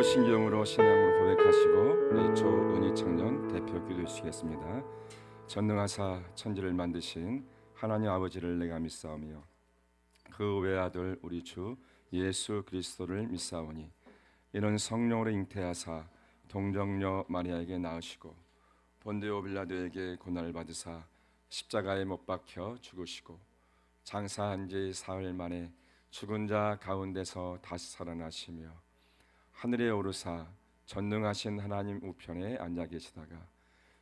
신경으로 신앙으로 고백하시고 조은희 청년 대표 기도해주시겠습니다. 전능하사 천지를 만드신 하나님 아버지를 내가 믿사오며 그 외아들 우리 주 예수 그리스도를 믿사오니 이는 성령으로 잉태하사 동정녀 마리아에게 낳으시고 본디오 빌라도에게 고난을 받으사 십자가에 못 박혀 죽으시고 장사한 지 사흘 만에 죽은 자 가운데서 다시 살아나시며 하늘에 오르사 전능하신 하나님 우편에 앉아 계시다가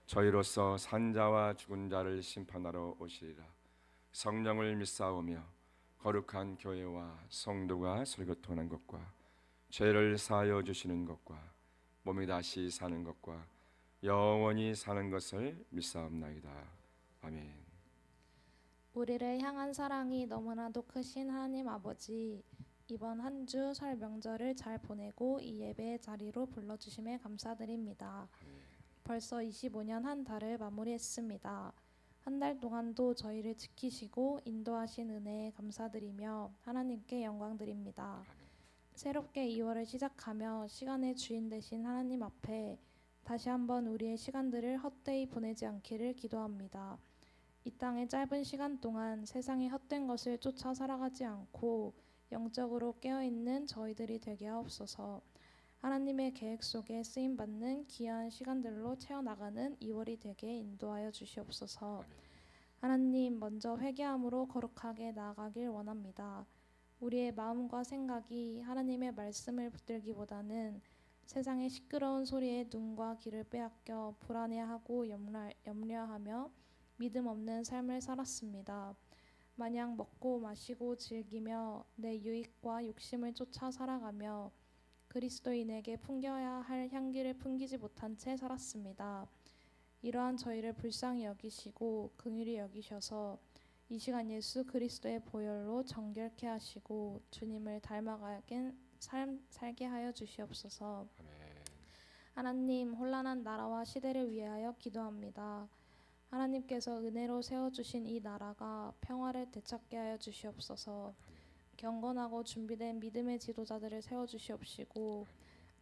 저희로서 산자와 죽은 자를 심판하러 오시리라. 성령을 믿사오며 거룩한 교회와 성도가 설교통하는 것과 죄를 사하여 주시는 것과 몸이 다시 사는 것과 영원히 사는 것을 믿사옵나이다. 아멘. 우리를 향한 사랑이 너무나도 크신 하나님 아버지, 이번 한 주 설 명절을 잘 보내고 이 예배의 자리로 불러주심에 감사드립니다. 벌써 25년 한 달을 마무리했습니다. 한 달 동안도 저희를 지키시고 인도하신 은혜에 감사드리며 하나님께 영광드립니다. 새롭게 2월을 시작하며 시간의 주인 되신 하나님 앞에 다시 한번 우리의 시간들을 헛되이 보내지 않기를 기도합니다. 이 땅의 짧은 시간 동안 세상의 헛된 것을 쫓아 살아가지 않고 영적으로 깨어있는 저희들이 되게 하옵소서. 하나님의 계획 속에 쓰임받는 귀한 시간들로 채워나가는 2월이 되게 인도하여 주시옵소서. 하나님, 먼저 회개함으로 거룩하게 나아가길 원합니다. 우리의 마음과 생각이 하나님의 말씀을 붙들기보다는 세상의 시끄러운 소리에 눈과 귀를 빼앗겨 불안해하고 염려하며 믿음 없는 삶을 살았습니다. 마냥 먹고 마시고 즐기며 내 유익과 욕심을 쫓아 살아가며 그리스도인에게 풍겨야 할 향기를 풍기지 못한 채 살았습니다. 이러한 저희를 불쌍히 여기시고 긍휼히 여기셔서 이 시간 예수 그리스도의 보혈로 정결케 하시고 주님을 닮아가게 살게 하여 주시옵소서. 하나님, 혼란한 나라와 시대를 위하여 기도합니다. 하나님께서 은혜로 세워주신 이 나라가 평화를 되찾게 하여 주시옵소서. 경건하고 준비된 믿음의 지도자들을 세워주시옵시고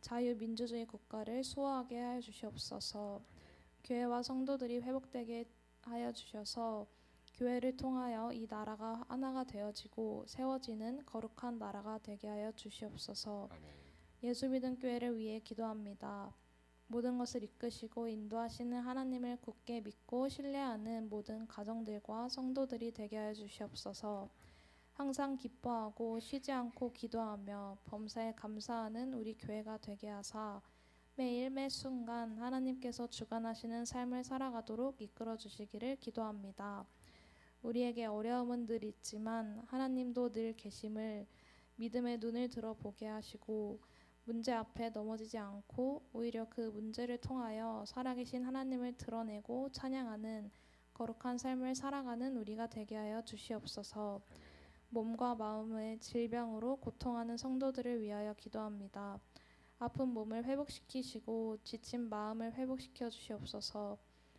자유민주주의 국가를 수호하게 하여 주시옵소서. 교회와 성도들이 회복되게 하여 주셔서 교회를 통하여 이 나라가 하나가 되어지고 세워지는 거룩한 나라가 되게 하여 주시옵소서. 예수 믿음 교회를 위해 기도합니다. 모든 것을 이끄시고 인도하시는 하나님을 굳게 믿고 신뢰하는 모든 가정들과 성도들이 되게 하여 주시옵소서. 항상 기뻐하고 쉬지 않고 기도하며 범사에 감사하는 우리 교회가 되게 하사 매일 매 순간 하나님께서 주관하시는 삶을 살아가도록 이끌어 주시기를 기도합니다. 우리에게 어려움은 늘 있지만 하나님도 늘 계심을 믿음의 눈을 들어보게 하시고 문제 앞에 넘어지지 않고 오히려 그 문제를 통하여 살아계신 하나님을 드러내고 찬양하는 거룩한 삶을 살아가는 우리가 되게 하여 주시옵소서. 몸과 마음의 질병으로 고통하는 성도들을 위하여 기도합니다. 아픈 몸을 회복시키시고 지친 마음을 회복시켜 주시옵소서.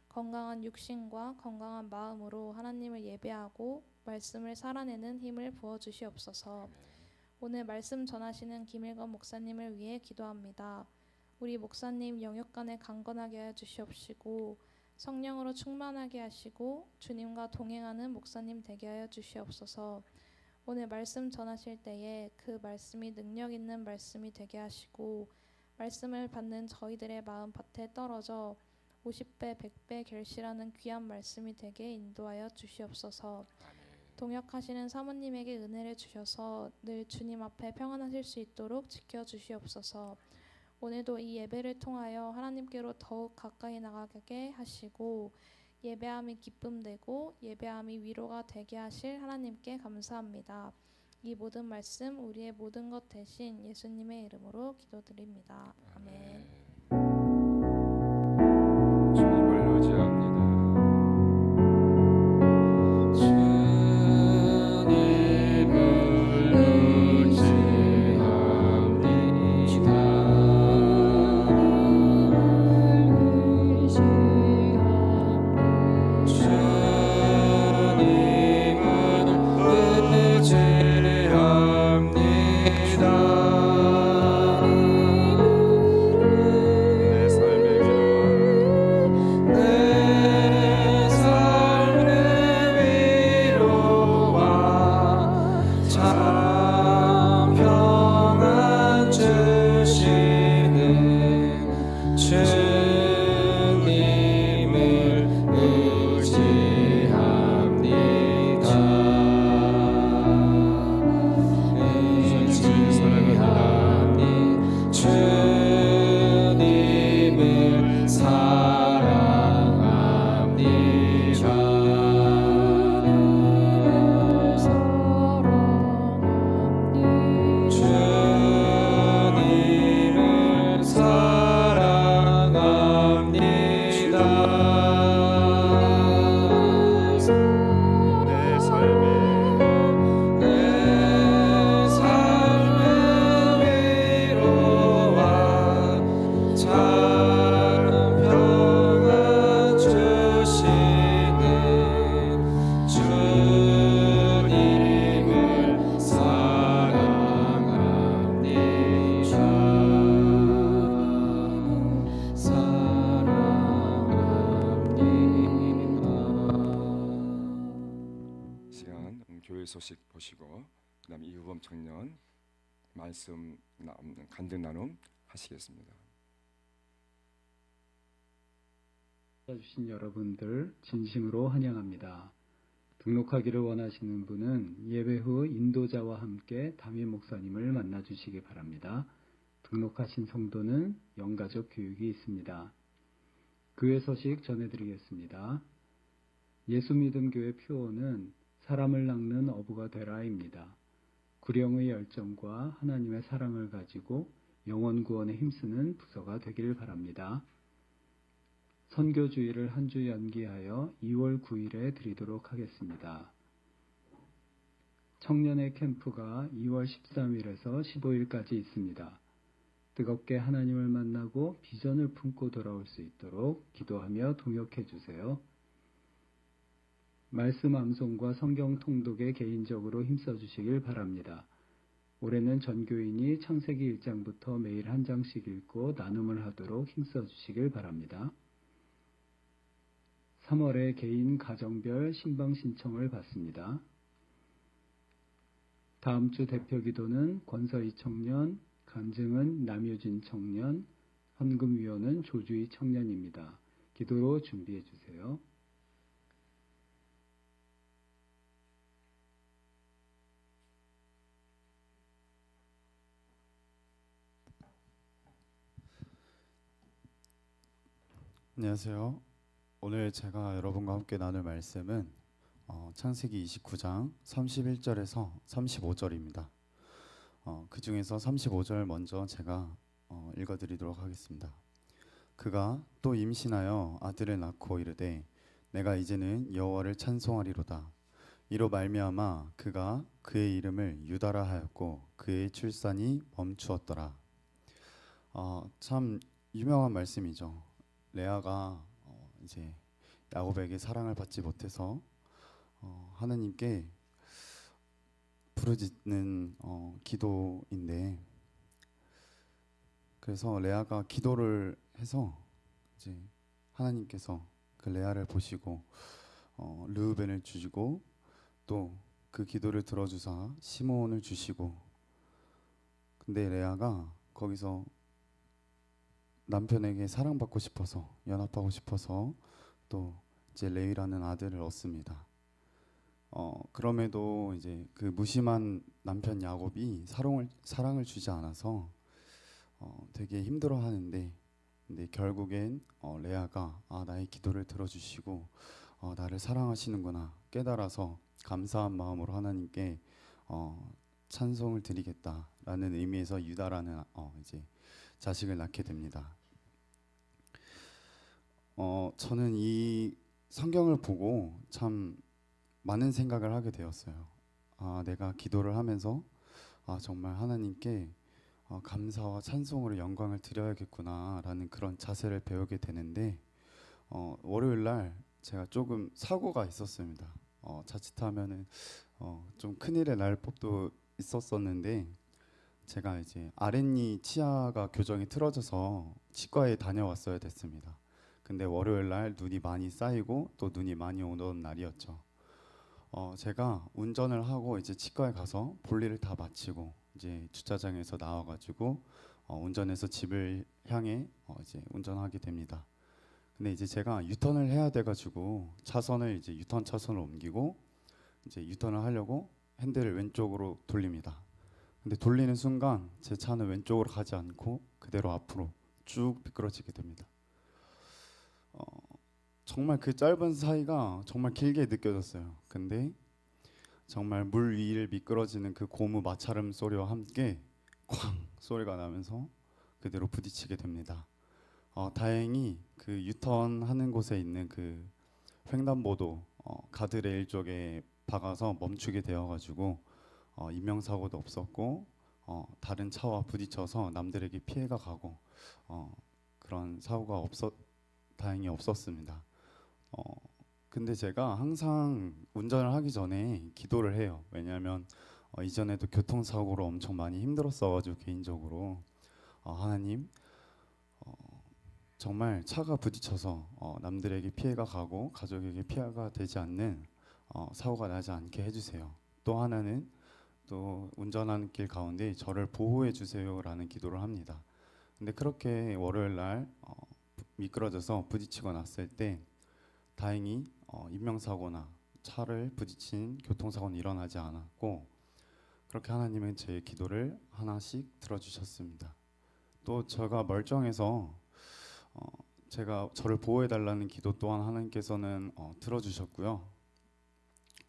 건강한 육신과 건강한 마음으로 하나님을 예배하고 말씀을 살아내는 힘을 부어 주시옵소서. 오늘 말씀 전하시는 김일건 목사님을 위해 기도합니다. 우리 목사님 영육간에 강건하게 하여 주시옵시고 성령으로 충만하게 하시고 주님과 동행하는 목사님 되게 하여 주시옵소서. 오늘 말씀 전하실 때에 그 말씀이 능력 있는 말씀이 되게 하시고 말씀을 받는 저희들의 마음 밭에 떨어져 50배 100배 결실하는 귀한 말씀이 되게 인도하여 주시옵소서. 동역하시는 사모님에게 은혜를 주셔서 늘 주님 앞에 평안하실 수 있도록 지켜주시옵소서. 오늘도 이 예배를 통하여 하나님께로 더욱 가까이 나가게 하시고 예배함이 기쁨되고 예배함이 위로가 되게 하실 하나님께 감사합니다. 이 모든 말씀 우리의 모든 것 대신 예수님의 이름으로 기도드립니다. 아멘. 교회 소식 보시고 그다음에 이후범 청년 말씀 간증 나눔 하시겠습니다. 주신 여러분들 진심으로 환영합니다. 등록하기를 원하시는 분은 예배 후 인도자와 함께 담임 목사님을 만나 주시기 바랍니다. 등록하신 성도는 영가족 교육이 있습니다. 교회 소식 전해드리겠습니다. 예수믿음교회 표어는 사람을 낚는 어부가 되라입니다. 구령의 열정과 하나님의 사랑을 가지고 영혼 구원에 힘쓰는 부서가 되길 바랍니다. 선교주의를 한 주 연기하여 2월 9일에 드리도록 하겠습니다. 청년의 캠프가 2월 13일에서 15일까지 있습니다. 뜨겁게 하나님을 만나고 비전을 품고 돌아올 수 있도록 기도하며 동역해 주세요. 말씀 암송과 성경 통독에 개인적으로 힘써 주시길 바랍니다. 올해는 전교인이 창세기 1장부터 매일 한 장씩 읽고 나눔을 하도록 힘써 주시길 바랍니다. 3월에 개인 가정별 신방 신청을 받습니다. 다음 주 대표 기도는 권서희 청년, 간증은 남유진 청년, 헌금위원은 조주희 청년입니다. 기도로 준비해 주세요. 안녕하세요. 오늘 제가 여러분과 함께 나눌 말씀은 창세기 29장 31절에서 35절입니다. 그 중에서 35절 먼저 제가 읽어드리도록 하겠습니다. 그가 또 임신하여 아들을 낳고 이르되 내가 이제는 여호와를 찬송하리로다. 이로 말미암아 그가 그의 이름을 유다라 하였고 그의 출산이 멈추었더라. 참 유명한 말씀이죠. 레아가 이제 야곱에게 사랑을 받지 못해서 하나님께 부르짖는 기도인데, 그래서 레아가 기도를 해서 이제 하나님께서 그 레아를 보시고 르우벤을 주시고 또 그 기도를 들어주사 시므온을 주시고, 근데 레아가 거기서 남편에게 사랑받고 싶어서 연합하고 싶어서 또 이제 레위라는 아들을 얻습니다. 그럼에도 이제 그 무심한 남편 야곱이 사랑을 주지 않아서 되게 힘들어하는데, 근데 결국엔 레아가 나의 기도를 들어주시고 나를 사랑하시는구나 깨달아서 감사한 마음으로 하나님께 찬송을 드리겠다라는 의미에서 유다라는 이제 자식을 낳게 됩니다. 저는 이 성경을 보고 참 많은 생각을 하게 되었어요. 내가 기도를 하면서 정말 하나님께 감사와 찬송으로 영광을 드려야겠구나라는 그런 자세를 배우게 되는데, 월요일 날 제가 조금 사고가 있었습니다. 자칫하면은 좀 큰일의 날 법도 있었었는데, 제가 이제 아랫니 치아가 교정이 틀어져서 치과에 다녀왔어야 됐습니다. 근데 월요일 날 눈이 많이 쌓이고 또 눈이 많이 오던 날이었죠. 제가 운전을 하고 이제 치과에 가서 볼일을 다 마치고 이제 주차장에서 나와가지고 운전해서 집을 향해 이제 운전하게 됩니다. 근데 이제 제가 유턴을 해야 돼가지고 차선을 이제 유턴 차선을 옮기고 이제 유턴을 하려고 핸들을 왼쪽으로 돌립니다. 근데 돌리는 순간 제 차는 왼쪽으로 가지 않고 그대로 앞으로 쭉 미끄러지게 됩니다. 정말 그 짧은 사이가 정말 길게 느껴졌어요. 근데 정말 물 위를 미끄러지는 그 고무 마찰음 소리와 함께 쾅 소리가 나면서 그대로 부딪히게 됩니다. 다행히 그 유턴하는 곳에 있는 그 횡단보도 가드레일 쪽에 박아서 멈추게 되어가지고 인명사고도 없었고 다른 차와 부딪혀서 남들에게 피해가 가고 그런 사고가 다행히 없었습니다. 근데 제가 항상 운전을 하기 전에 기도를 해요. 왜냐하면 이전에도 교통사고로 엄청 많이 힘들었어가지고 개인적으로 하나님 정말 차가 부딪혀서 남들에게 피해가 가고 가족에게 피해가 되지 않는 사고가 나지 않게 해주세요. 또 하나는 또 운전하는 길 가운데 저를 보호해 주세요라는 기도를 합니다. 근데 그렇게 월요일 날 미끄러져서 부딪히고 났을 때 다행히 인명사고나 차를 부딪힌 교통사고는 일어나지 않았고, 그렇게 하나님은 제 기도를 하나씩 들어주셨습니다. 또 제가 멀쩡해서 제가 저를 보호해 달라는 기도 또한 하나님께서는 들어주셨고요.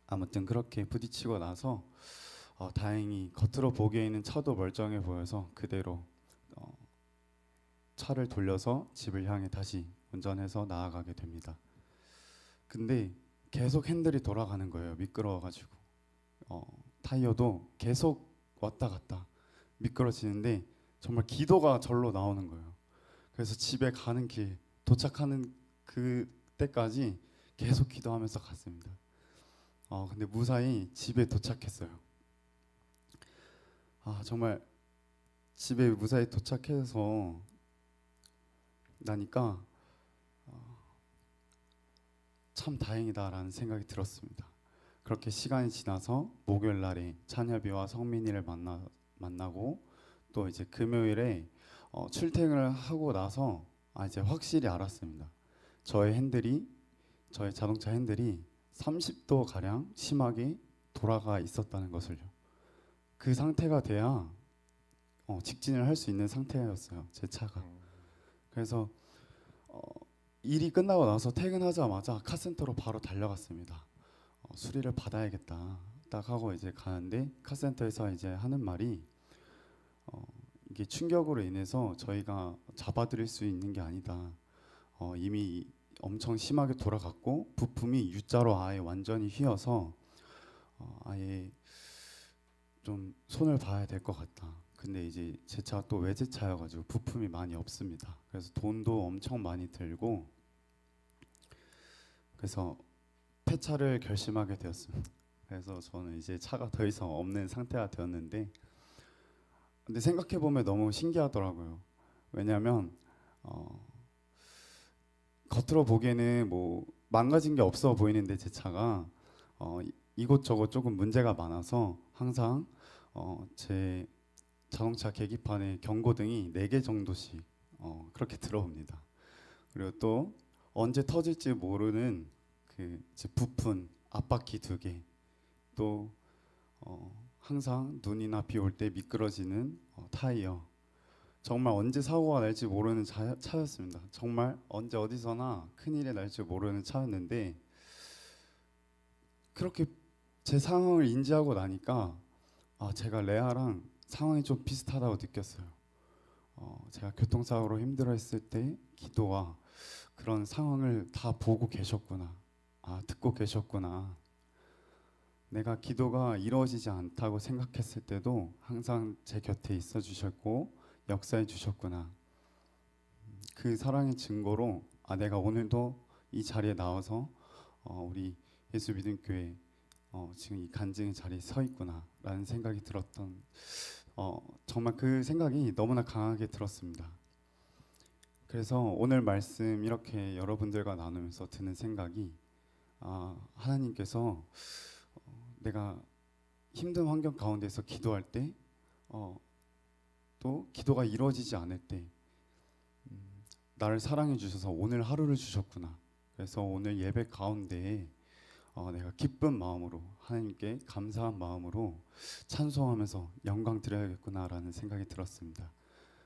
아무튼 그렇게 부딪히고 나서 다행히 겉으로 보기에는 차도 멀쩡해 보여서 그대로 차를 돌려서 집을 향해 다시 운전해서 나아가게 됩니다. 근데 계속 핸들이 돌아가는 거예요. 미끄러워가지고 타이어도 계속 왔다 갔다 미끄러지는데 정말 기도가 절로 나오는 거예요. 그래서 집에 가는 길, 도착하는 그때까지 계속 기도하면서 갔습니다. 근데 무사히 집에 도착했어요. 정말 집에 무사히 도착해서 나니까 참 다행이다라는 생각이 들었습니다. 그렇게 시간이 지나서 목요일 날에 찬엽이와 성민이를 만나고 또 이제 금요일에 출퇴근을 하고 나서 이제 확실히 알았습니다. 저의 자동차 핸들이 30도 가량 심하게 돌아가 있었다는 것을요. 그 상태가 돼야 직진을 할 수 있는 상태였어요, 제 차가. 그래서 일이 끝나고 나서 퇴근하자마자 카센터로 바로 달려갔습니다. 수리를 받아야겠다 딱 하고 이제 가는데 카센터에서 이제 하는 말이 이게 충격으로 인해서 저희가 잡아드릴 수 있는 게 아니다. 이미 엄청 심하게 돌아갔고 부품이 U자로 아예 완전히 휘어서 아예 좀 손을 봐야 될 것 같다. 근데 이제 제 차가 또 외제차여가지고 부품이 많이 없습니다. 그래서 돈도 엄청 많이 들고 그래서 폐차를 결심하게 되었습니다. 그래서 저는 이제 차가 더 이상 없는 상태가 되었는데, 근데 생각해 보면 너무 신기하더라고요. 왜냐하면 겉으로 보기에는 뭐 망가진 게 없어 보이는데 제 차가 이곳저곳 조금 문제가 많아서 항상 제 자동차 계기판에 경고등이 4개 정도씩 그렇게 들어옵니다. 그리고 또 언제 터질지 모르는 그 부품 앞바퀴 2개, 또 항상 눈이나 비 올 때 미끄러지는 타이어, 정말 언제 사고가 날지 모르는 차였습니다. 정말 언제 어디서나 큰일이 날지 모르는 차였는데 그렇게 제 상황을 인지하고 나니까 제가 레아랑 상황이 좀 비슷하다고 느꼈어요. 제가 교통사고로 힘들어했을 때 기도와 그런 상황을 다 보고 계셨구나, 듣고 계셨구나. 내가 기도가 이루어지지 않다고 생각했을 때도 항상 제 곁에 있어 주셨고 역사해 주셨구나. 그 사랑의 증거로 내가 오늘도 이 자리에 나와서 우리 예수 믿음 교회 지금 이 간증의 자리에 서 있구나라는 생각이 들었던 정말 그 생각이 너무나 강하게 들었습니다. 그래서 오늘 말씀 이렇게 여러분들과 나누면서 드는 생각이 하나님께서 내가 힘든 환경 가운데서 기도할 때 또 기도가 이루어지지 않을 때 나를 사랑해 주셔서 오늘 하루를 주셨구나. 그래서 오늘 예배 가운데 내가 기쁜 마음으로 하나님께 감사한 마음으로 찬송하면서 영광 드려야겠구나라는 생각이 들었습니다.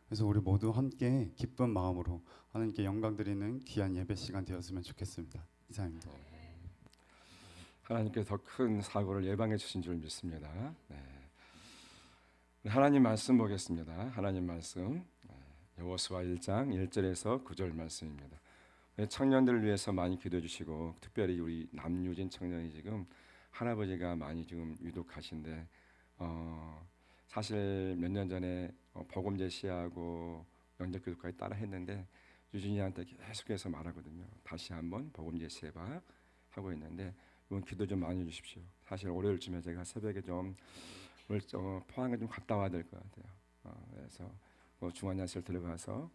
그래서 우리 모두 함께 기쁜 마음으로 하나님께 영광 드리는 귀한 예배 시간 되었으면 좋겠습니다. 이상입니다. 하나님께서 더 큰 사고를 예방해 주신 줄 믿습니다. 하나님 말씀 보겠습니다. 하나님 말씀 여호수아 1장 1절에서 9절 말씀입니다. 청년들을 위해서 많이 기도해 주시고 특별히 우리 남유진 청년이 지금 할아버지가 많이 지금 유독하신데 사실 몇 년 전에 복음 제시하고 영접 기도까지 따라 했는데 유진이한테 계속해서 말하거든요. 다시 한번 복음 제시해봐 하고 있는데 이번 기도 좀 많이 해주십시오. 사실 월요일쯤에 제가 새벽에 좀 포항에 좀 갔다 와야 될 것 같아요. 그래서 중환자실 들어가서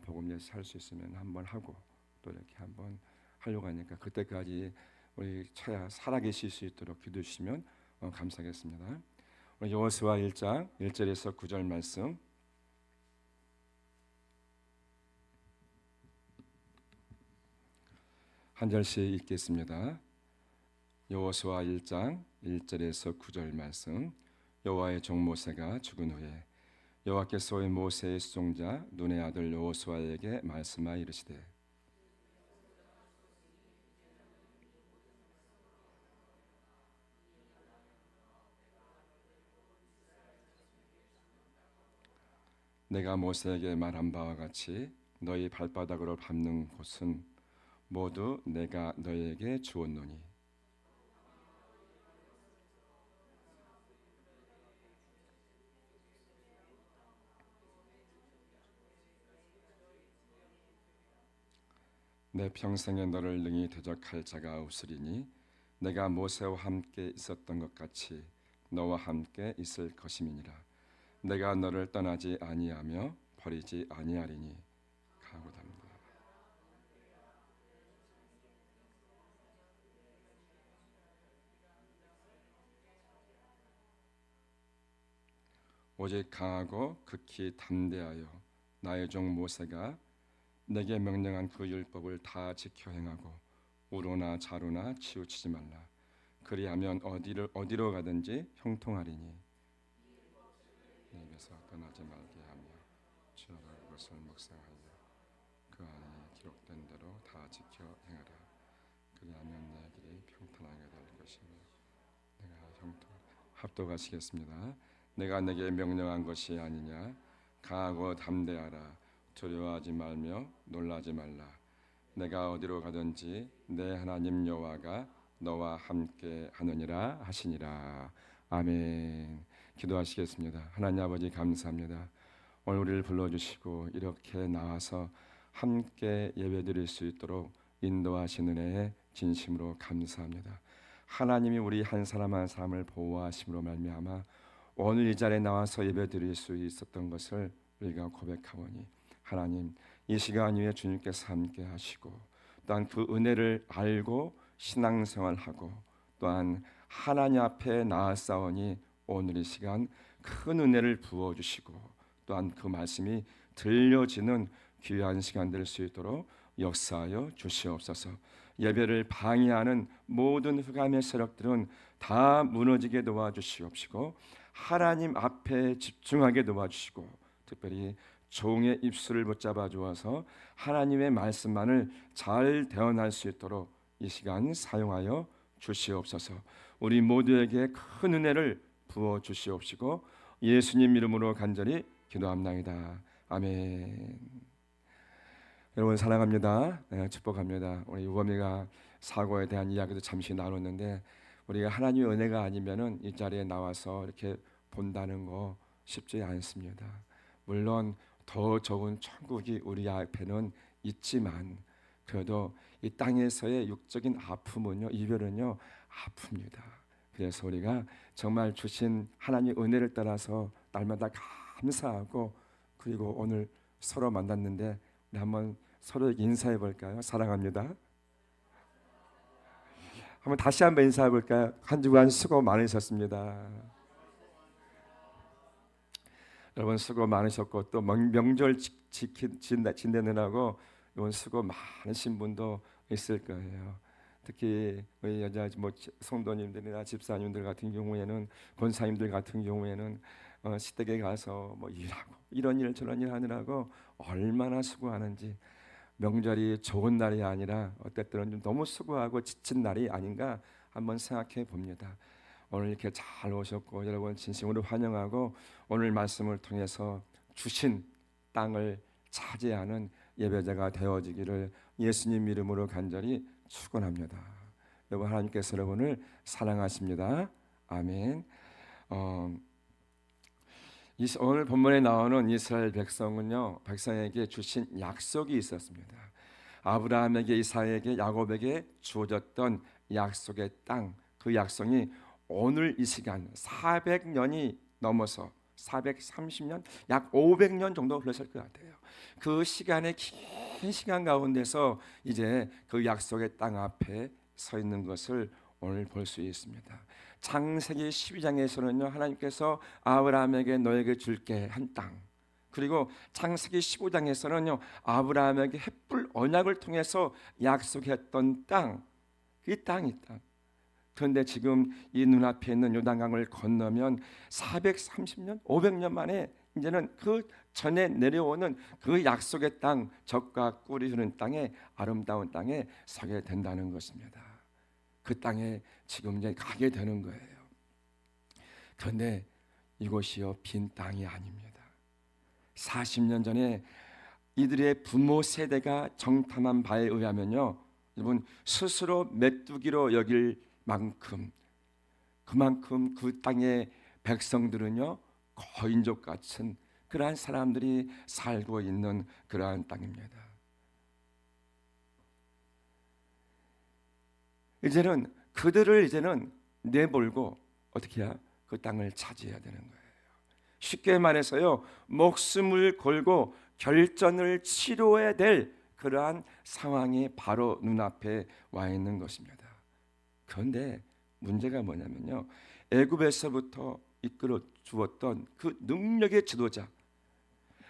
복음 제시할 수 있으면 한번 하고 또 이렇게 한번 하려고 하니까 그때까지 우리 차야 살아계실 수 있도록 기도해 주시면 감사하겠습니다. 오늘 여호수아 1장 1절에서 9절 말씀 한 절씩 읽겠습니다. 여호수아 1장 1절에서 9절 말씀. 여호와의 종 모세가 죽은 후에 여호와께서 모세의 수종자 눈의 아들 여호수아에게 말씀하여 이르시되 내가 모세에게 말한 바와 같이 너희 발바닥으로 밟는 곳은 모두 내가 너희에게 주었노니 내 평생에 너를 능히 대적할 자가 없으리니 내가 모세와 함께 있었던 것 같이 너와 함께 있을 것임이니라. 내가 너를 떠나지 아니하며 버리지 아니하리니 가고답니다. 오직 강하고 극히 담대하여 나의 종 모세가 내게 명령한 그 율법을 다 지켜 행하고 우로나 자로나 치우치지 말라. 그리하면 어디로 가든지 형통하리니 내 입에서 떠나지 말게 하며 주의 것을 묵상하여 그 안에 기록된 대로 다 지켜 행하라. 그리하면 내 길이 평탄하게 될 것이며 내가 합독하시겠습니다. 내가 내게 명령한 것이 아니냐. 강하고 담대하라. 두려워하지 말며 놀라지 말라. 내가 어디로 가든지 내 하나님 여호와가 너와 함께 하느니라 하시니라. 아멘. 기도하시겠습니다. 하나님 아버지 감사합니다. 오늘 우리를 불러주시고 이렇게 나와서 함께 예배드릴 수 있도록 인도하시는 은혜에 진심으로 감사합니다. 하나님이 우리 한 사람 한 사람을 보호하심으로 말미암아 오늘 이 자리에 나와서 예배드릴 수 있었던 것을 우리가 고백하오니 하나님 이 시간 위에 주님께서 함께 하시고 또한 그 은혜를 알고 신앙생활하고 또한 하나님 앞에 나아싸우니 오늘 이 시간 큰 은혜를 부어주시고 또한 그 말씀이 들려지는 귀한 시간 될 수 있도록 역사하여 주시옵소서. 예배를 방해하는 모든 흑암의 세력들은 다 무너지게 도와주시옵시고 하나님 앞에 집중하게 도와주시고 특별히 종의 입술을 붙잡아 주어서 하나님의 말씀만을 잘 대언할 수 있도록 이 시간 사용하여 주시옵소서. 우리 모두에게 큰 은혜를 부어 주시옵시고 예수님 이름으로 간절히 기도합나이다. 아멘. 여러분 사랑합니다. 축복합니다. 우리 유범이가 사고에 대한 이야기도 잠시 나눴는데 우리가 하나님의 은혜가 아니면은 이 자리에 나와서 이렇게 본다는 거 쉽지 않습니다. 물론 더 좋은 천국이 우리 앞에는 있지만 그래도 이 땅에서의 육적인 아픔은요, 이별은요 아픕니다. 그래서 우리가 정말 주신 하나님의 은혜를 따라서 날마다 감사하고 그리고 오늘 서로 만났는데 우리 한번 서로에게 인사해 볼까요? 사랑합니다. 한번 다시 한번 인사해 볼까요? 한 주간 수고 많으셨습니다. 여러분 수고 많으셨고 또 명절 지내느라고 이번 수고 많으신 분도 있을 거예요. 특히 우리 여자 성도님들이나 집사님들 같은 경우에는 권사님들 같은 경우에는 시댁에 가서 일하고 이런 일 저런 일 하느라고 얼마나 수고하는지 명절이 좋은 날이 아니라 어때든 좀 너무 수고하고 지친 날이 아닌가 한번 생각해 봅니다. 오늘 이렇게 잘 오셨고 여러분 진심으로 환영하고 오늘 말씀을 통해서 주신 땅을 차지하는 예배자가 되어지기를 예수님 이름으로 간절히 축원합니다. 여러분 하나님께서 여러분을 사랑하십니다. 아멘. 오늘 본문에 나오는 이스라엘 백성에게 주신 약속이 있었습니다. 아브라함에게, 이삭에게, 야곱에게 주어졌던 약속의 땅, 그 약속이 오늘 이 시간 400년이 넘어서 430년, 약 500년 정도 흘렀을 것 같아요. 그 시간의 긴 시간 가운데서 이제 그 약속의 땅 앞에 서 있는 것을 오늘 볼 수 있습니다. 창세기 12장에서는요 하나님께서 아브라함에게 너에게 줄게 한 땅, 그리고 창세기 15장에서는요 아브라함에게 햇불 언약을 통해서 약속했던 땅, 이 땅이 땅. 그런데 지금 이 눈앞에 있는 요단강을 건너면 430년, 500년 만에 이제는 그 전에 내려오는 그 약속의 땅, 젖과 꿀이 흐르는 땅에, 아름다운 땅에 서게 된다는 것입니다. 그 땅에 지금 이제 가게 되는 거예요. 그런데 이곳이요 빈 땅이 아닙니다. 40년 전에 이들의 부모 세대가 정탐한 바에 의하면요, 여러분 스스로 메뚜기로 여길 만큼, 그만큼 그 땅의 백성들은요 거인족 같은 그러한 사람들이 살고 있는 그러한 땅입니다. 이제는 그들을 이제는 내몰고 어떻게 해야 그 땅을 차지해야 되는 거예요. 쉽게 말해서요 목숨을 걸고 결전을 치러야 될 그러한 상황이 바로 눈앞에 와 있는 것입니다. 그런데 문제가 뭐냐면요, 애굽에서부터 이끌어 주었던 그 능력의 지도자,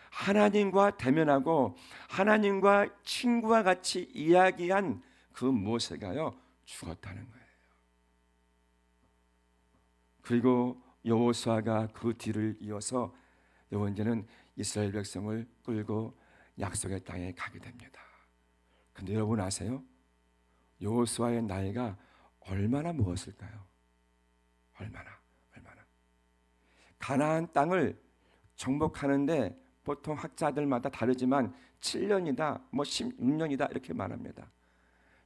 하나님과 대면하고 하나님과 친구와 같이 이야기한 그 모세가요 죽었다는 거예요. 그리고 여호수아가 그 뒤를 이어서 이제는 이스라엘 백성을 끌고 약속의 땅에 가게 됩니다. 근데 여러분 아세요? 여호수아의 나이가 얼마나 먹었을까요? 얼마나 가나안 땅을 정복하는데 보통 학자들마다 다르지만 7년이다, 뭐 16년이다 이렇게 말합니다.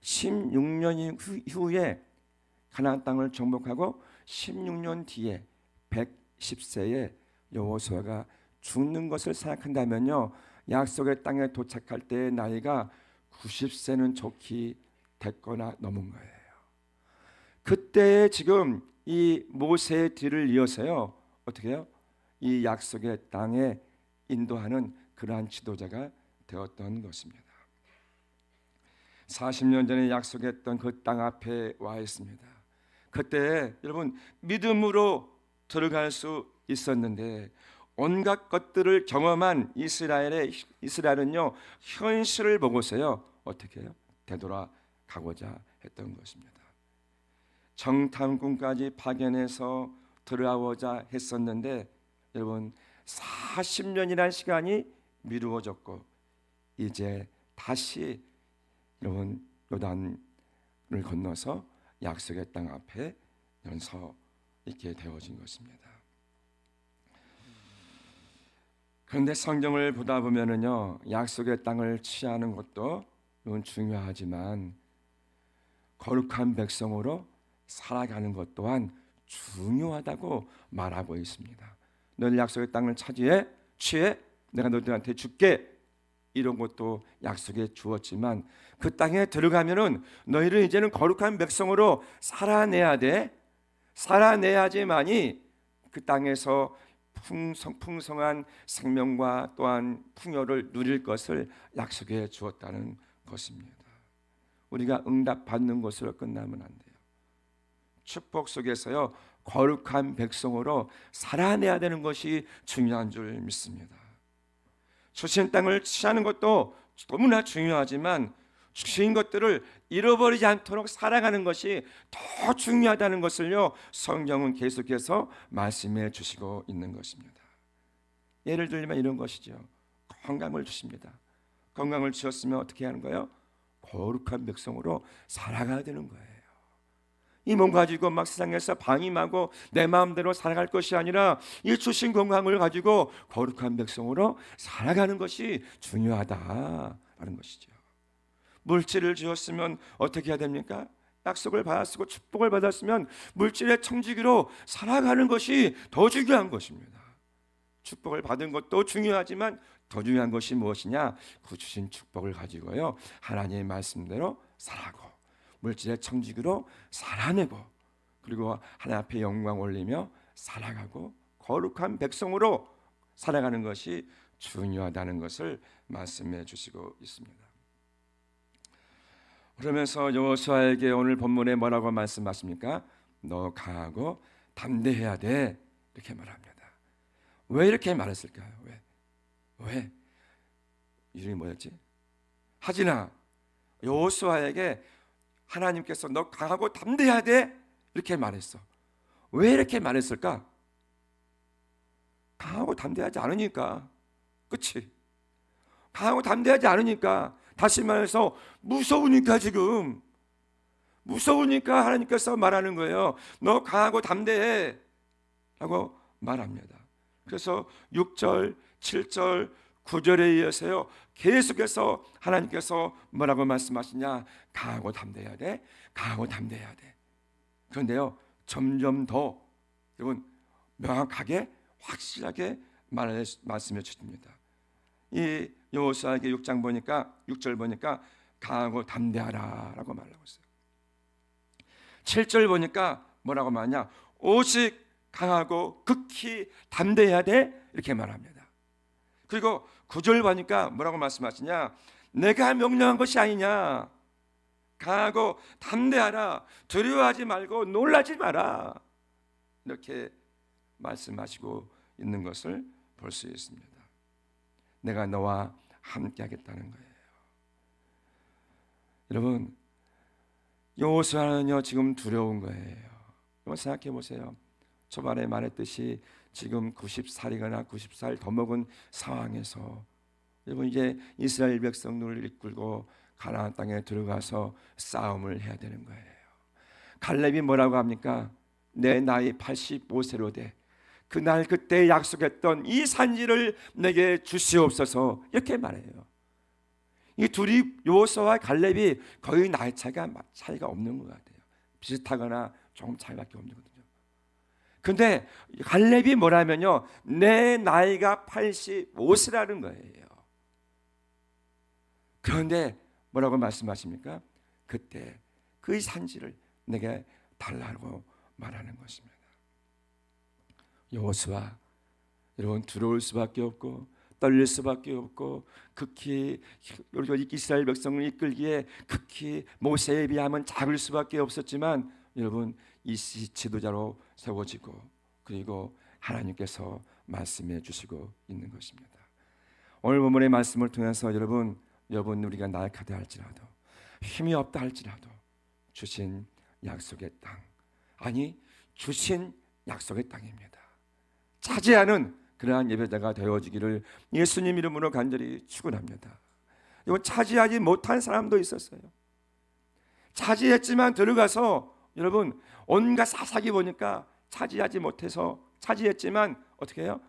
16년 후에 가나안 땅을 정복하고 16년 뒤에 110세에 여호수아가 죽는 것을 생각한다면요, 약속의 땅에 도착할 때의 나이가 90세는 좋게 됐거나 넘은 거예요. 그때 지금 이 모세의 뒤를 이어서요 어떻게 해요? 이 약속의 땅에 인도하는 그러한 지도자가 되었던 것입니다. 40년 전에 약속했던 그 땅 앞에 와 있습니다. 그때 여러분 믿음으로 들어갈 수 있었는데 온갖 것들을 경험한 이스라엘은요 현실을 보고서요 어떻게 해요? 되돌아가고자 했던 것입니다. 정탐꾼까지 파견해서 들어가고자 했었는데 여러분 40년이라는 시간이 미루어졌고 이제 다시 여러분 요단을 건너서 약속의 땅 앞에 서 있게 되어진 것입니다. 그런데 성경을 보다 보면은요 약속의 땅을 취하는 것도 물론 중요하지만 거룩한 백성으로 살아가는 것 또한 중요하다고 말하고 있습니다. 너희 약속의 땅을 취해 내가 너희들한테 줄게, 이런 것도 약속에 주었지만 그 땅에 들어가면은 너희를 이제는 거룩한 백성으로 살아내야 돼. 살아내야지만이 그 땅에서 풍성한 생명과 또한 풍요를 누릴 것을 약속해 주었다는 것입니다. 우리가 응답받는 것으로 끝나면 안 돼요. 축복 속에서요 거룩한 백성으로 살아내야 되는 것이 중요한 줄 믿습니다. 주신 땅을 취하는 것도 너무나 중요하지만 주신 것들을 잃어버리지 않도록 살아가는 것이 더 중요하다는 것을요 성경은 계속해서 말씀해 주시고 있는 것입니다. 예를 들면 이런 것이죠. 건강을 주십니다. 건강을 주셨으면 어떻게 하는 거예요? 거룩한 백성으로 살아가야 되는 거예요. 이 몸 가지고 막 세상에서 방임하고 내 마음대로 살아갈 것이 아니라 이 주신 건강을 가지고 거룩한 백성으로 살아가는 것이 중요하다라는 것이죠. 물질을 주었으면 어떻게 해야 됩니까? 약속을 받았고 축복을 받았으면 물질의 청지기로 살아가는 것이 더 중요한 것입니다. 축복을 받은 것도 중요하지만 더 중요한 것이 무엇이냐? 그 주신 축복을 가지고요 하나님의 말씀대로 살아가고 물질의 청지기로 살아내고 그리고 하나님 앞에 영광 올리며 살아가고 거룩한 백성으로 살아가는 것이 중요하다는 것을 말씀해 주시고 있습니다. 그러면서 여호수아에게 오늘 본문에 뭐라고 말씀하십니까? 너 강하고 담대해야 돼. 이렇게 말합니다. 왜 이렇게 말했을까요? 왜? 이름이 뭐였지? 하지나 여호수아에게 하나님께서 너 강하고 담대해야 돼. 이렇게 말했어. 왜 이렇게 말했을까? 강하고 담대하지 않으니까. 그치? 강하고 담대하지 않으니까. 다시 말해서 무서우니까 지금. 무서우니까 하나님께서 말하는 거예요. 너 강하고 담대해 라고 말합니다. 그래서 6절, 7절, 9절에 이어서요 계속해서 하나님께서 뭐라고 말씀하시냐? 강하고 담대해야 돼. 강하고 담대해야 돼. 그런데요 점점 더 여러분 명확하게 확실하게 말씀해 주십니다. 이 여호수아에게 6장 보니까 6절 보니까 강하고 담대하라 라고 말하고 있어요. 7절 보니까 뭐라고 말하냐? 오직 강하고 극히 담대해야 돼 이렇게 말합니다. 그리고 9절 보니까 뭐라고 말씀하시냐? 내가 명령한 것이 아니냐? 강하고 담대하라. 두려워하지 말고 놀라지 마라. 이렇게 말씀하시고 있는 것을 볼 수 있습니다. 내가 너와 함께 하겠다는 거예요. 여러분 여호수아는요 지금 두려운 거예요. 여러분 생각해 보세요. 초반에 말했듯이 지금 90살이거나 90살 더 먹은 상황에서 여러분 이제 이스라엘 백성들을 이끌고 가나안 땅에 들어가서 싸움을 해야 되는 거예요. 갈렙이 뭐라고 합니까? 내 나이 85세로 돼 그날 그때 약속했던 이 산지를 내게 주시옵소서 이렇게 말해요. 이 둘이 여호수아와 갈렙이 거의 나이 차이가 없는 것 같아요. 비슷하거나 조금 차이밖에 없는 거거든요. 근데 갈렙이 뭐라면요 내 나이가 85세라는 거예요. 그런데 뭐라고 말씀하십니까? 그때 그 산지를 내게 달라고 말하는 것입니다. 여호수아 여러분 두려울 수밖에 없고 떨릴 수밖에 없고 극히 이스라엘 백성을 이끌기에 극히 모세에 비하면 작을 수밖에 없었지만 여러분 이 지도자로 세워지고 그리고 하나님께서 말씀해 주시고 있는 것입니다. 오늘 본문의 말씀을 통해서 여러분 우리가 나약하다 할지라도 힘이 없다 할지라도 주신 약속의 땅 아니 주신 약속의 땅입니다. 차지하는 그러한 예배자가 되어지기를 예수님 이름으로 간절히 축원합니다. 이건 차지하지 못한 사람도 있었어요. 차지했지만 들어가서 여러분 온갖 사사기 보니까 차지하지 못해서 차지했지만 어떻게 해요?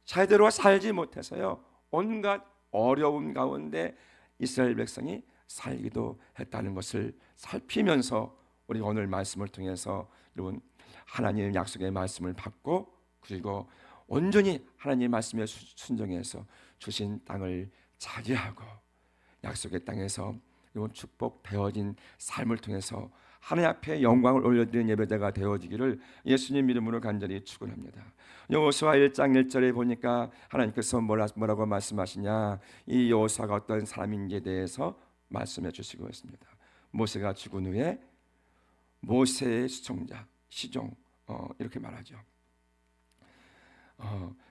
제대로 살지 못해서요 온갖 어려움 가운데 이스라엘 백성이 살기도 했다는 것을 살피면서 우리 오늘 말씀을 통해서 여러분 하나님의 약속의 말씀을 받고 그리고 온전히 하나님의 말씀에 순종해서 주신 땅을 차지하고 약속의 땅에서 이번 축복되어진 삶을 통해서 하나님 앞에 영광을 올려드리는 예배자가 되어지기를 예수님 이름으로 간절히 축원합니다. 여호수아 1장 1절에 보니까 하나님께서 뭐라고 말씀하시냐? 이 여호수아가 어떤 사람인지에 대해서 말씀해 주시고 있습니다. 모세가 죽은 후에 모세의 시종자 시종 이렇게 말하죠.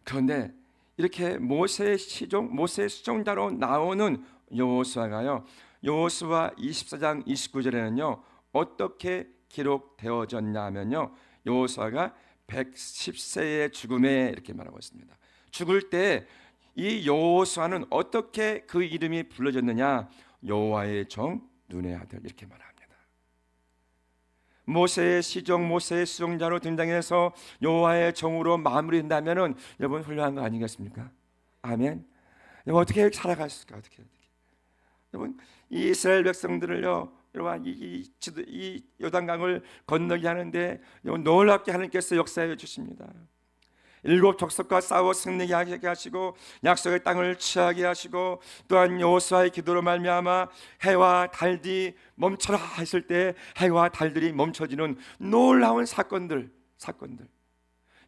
그런데 이렇게 모세의 시종, 모세의 시종자로 나오는 여호수아가요. 여호수아 24장 29절에는요. 어떻게 기록되어졌냐 하면요. 여호수아가 110세의 죽음에 이렇게 말하고 있습니다. 죽을 때 이 여호수아는 어떻게 그 이름이 불러졌느냐? 여호와의 종 눈의 아들 이렇게 말합니다. 모세의 시종, 모세의 수종자로 등장해서 여호와의 종으로 마무리된다면은 여러분 훌륭한 거 아니겠습니까? 아멘. 여러분 어떻게 살아갔을까? 어떻게? 여러분 이 이스라엘 백성들을요, 여러분 이 요단강을 건너게 하는데 여러분 놀랍게 하나님께서 역사해 주십니다. 7 족속과 싸워 승리하게 하시고 약속의 땅을 취하게 하시고 또한 여호수아의 기도로 말미암아 해와 달이 멈춰라 했을 때 해와 달들이 멈춰지는 놀라운 사건들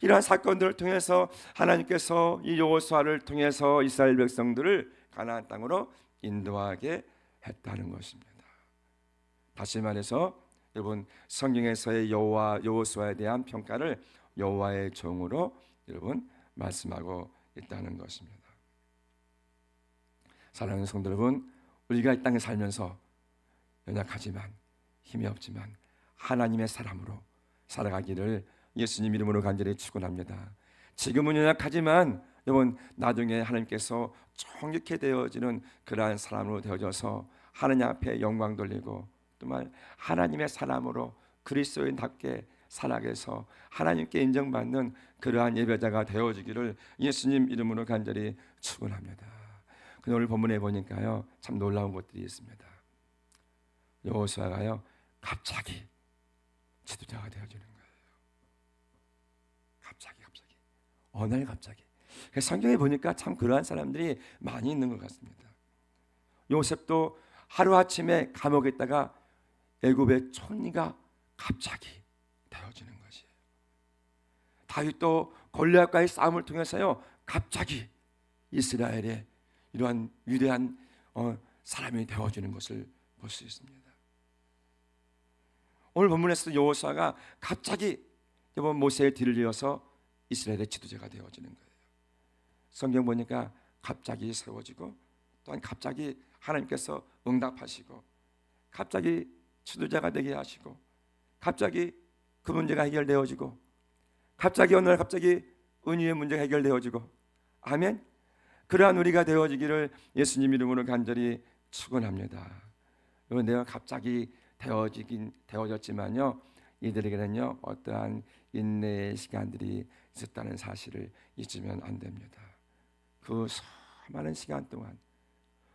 이러한 사건들을 통해서 하나님께서 이 여호수아를 통해서 이스라엘 백성들을 가나안 땅으로 인도하게 했다는 것입니다. 다시 말해서 여러분 성경에서의 여호수아에 대한 평가를 여호와의 종으로 여러분 말씀하고 있다는 것입니다. 사랑하는 성도 여러분, 우리가 이 땅에 살면서 연약하지만 힘이 없지만 하나님의 사람으로 살아가기를 예수님 이름으로 간절히 축원합니다. 지금은 연약하지만 여러분 나중에 하나님께서 정직히 되어지는 그러한 사람으로 되어져서 하나님 앞에 영광 돌리고 정말 하나님의 사람으로 그리스도인답게 살아가서 하나님께 인정받는 그러한 예배자가 되어지기를 예수님 이름으로 간절히 축원합니다. 오늘 본문에 보니까요 참 놀라운 것들이 있습니다. 여호수아가요 갑자기 지도자가 되어지는 거예요. 갑자기 어느 날 갑자기. 성경에 보니까 참 그러한 사람들이 많이 있는 것 같습니다. 요셉도 하루아침에 감옥에 있다가 애굽의 총리가 갑자기 되어지는 것이에요. 다윗도 골리앗과의 싸움을 통해서요 갑자기 이스라엘의 이러한 위대한 사람이 되어지는 것을 볼 수 있습니다. 오늘 본문에서 여호수아가 갑자기 이번 모세의 뒤를 이어서 이스라엘의 지도자가 되어지는 거예요. 성경 보니까 갑자기 세워지고 또한 갑자기 하나님께서 응답하시고 갑자기 지도자가 되게 하시고 갑자기 그 문제가 해결되어지고 갑자기 어느 날 갑자기 은유의 문제가 해결되어지고 아멘. 그러한 우리가 되어지기를 예수님 이름으로 간절히 축원합니다. 여러분 내가 갑자기 되어졌지만요 이들에게는요 어떠한 인내의 시간들이 있었다는 사실을 잊으면 안 됩니다. 그 수많은 시간 동안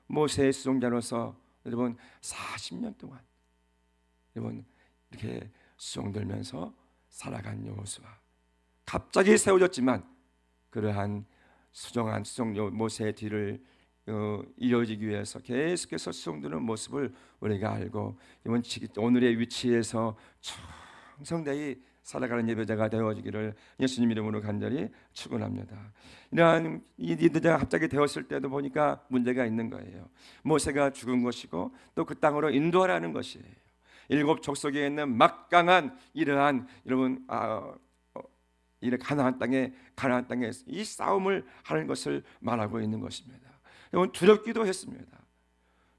모세의 수종자로서 여러분 40년 동안 여러분 이렇게 수종들면서 살아간 여호수아 갑자기 세워졌지만 그러한 수종 모세의 뒤를 이어지기 위해서 계속해서 수종드는 모습을 우리가 알고 이번 오늘의 위치에서 충성되이 살아가는 예배자가 되어지기를 예수님 이름으로 간절히 축원합니다. 이러한 이들이 갑자기 되었을 때도 보니까 문제가 있는 거예요. 모세가 죽은 것이고 또 그 땅으로 인도하라는 것이에요. 7 족속에 있는 막강한 이러한 여러분 이 가나안 땅에 이 싸움을 하는 것을 말하고 있는 것입니다. 여러분 두렵기도 했습니다.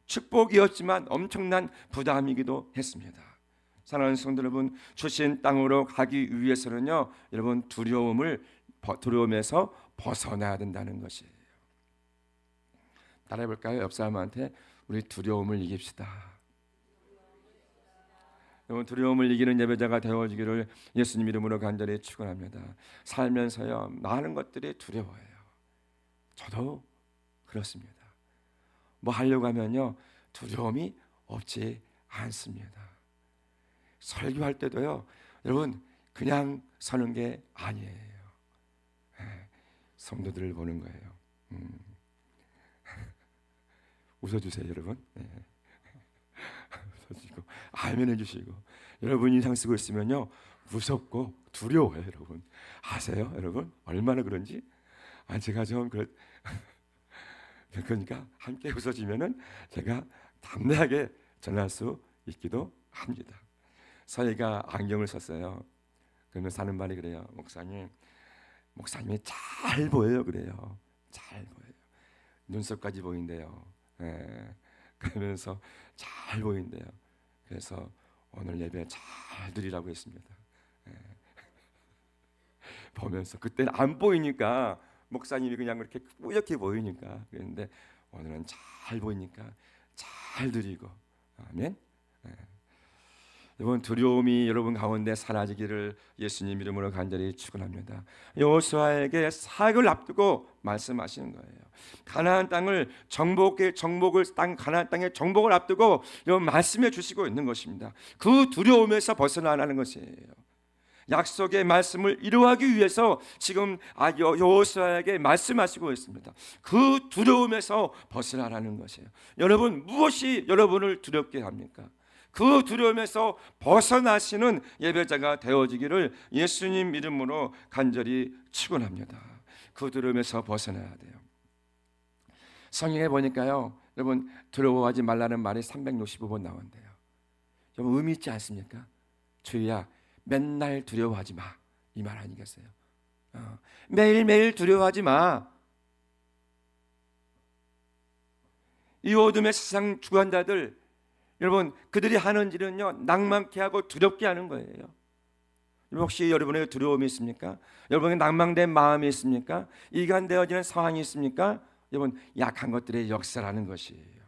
축복이었지만 엄청난 부담이기도 했습니다. 사랑하는 성도 여러분, 주신 땅으로 가기 위해서는요, 여러분 두려움에서 벗어나야 된다는 것이에요. 따라해 볼까요? 옆 사람한테 우리 두려움을 이깁시다. 여러분 두려움을 이기는 예배자가 되어지기를 예수님 이름으로 간절히 축원합니다. 살면서요 많은 것들이 두려워요. 저도 그렇습니다. 뭐 하려고 하면요 두려움이 없지 않습니다. 설교할 때도요 여러분 그냥 서는 게 아니에요. 성도들을 보는 거예요. 웃어주세요 여러분. 웃어주시고 아멘 해주시고 여러분 인상 쓰고 있으면요 무섭고 두려워요 여러분. 아세요 여러분 얼마나 그런지? 제가 좀 그러니까 함께 웃어주면은 제가 담대하게 전할 수 있기도 합니다. 서희가 안경을 썼어요. 그러면서 하는 말이 그래요. 목사님이 잘 보여요 그래요. 잘 보여요. 눈썹까지 보인대요. 그러면서 잘 보인대요. 그래서 오늘 예배 잘 드리라고 했습니다. 보면서 그때는 안 보이니까 목사님이 그냥 그렇게 뿌옇게 보이니까 그랬는데 오늘은 잘 보이니까 잘 드리고 아멘. 여러분 두려움이 여러분 가운데 사라지기를 예수님 이름으로 간절히 축원합니다. 여호수아에게 사역을 앞두고 말씀하시는 거예요. 가나안 땅을 가나안 땅의 정복을 앞두고 여러분 말씀해 주시고 있는 것입니다. 그 두려움에서 벗어나라는 것이에요. 약속의 말씀을 이루하기 위해서 지금 여호수아에게 말씀하시고 있습니다. 그 두려움에서 벗어나라는 것이에요. 여러분 무엇이 여러분을 두렵게 합니까? 그 두려움에서 벗어나시는 예배자가 되어지기를 예수님 이름으로 간절히 축원합니다. 그 두려움에서 벗어나야 돼요. 성경에 보니까요 여러분 두려워하지 말라는 말이 365번 나온대요. 좀 의미 있지 않습니까? 주희야, 맨날 두려워하지 마. 이 말 아니겠어요? 매일매일 두려워하지 마. 이 어둠의 세상 주관자들, 여러분, 그들이 하는 일은요, 낭만케 하고 두렵게 하는 거예요. 혹시 여러분에게 두려움이 있습니까? 여러분에게 낭망된 마음이 있습니까? 이간되어지는 상황이 있습니까? 여러분, 약한 것들의 역사라는 것이에요.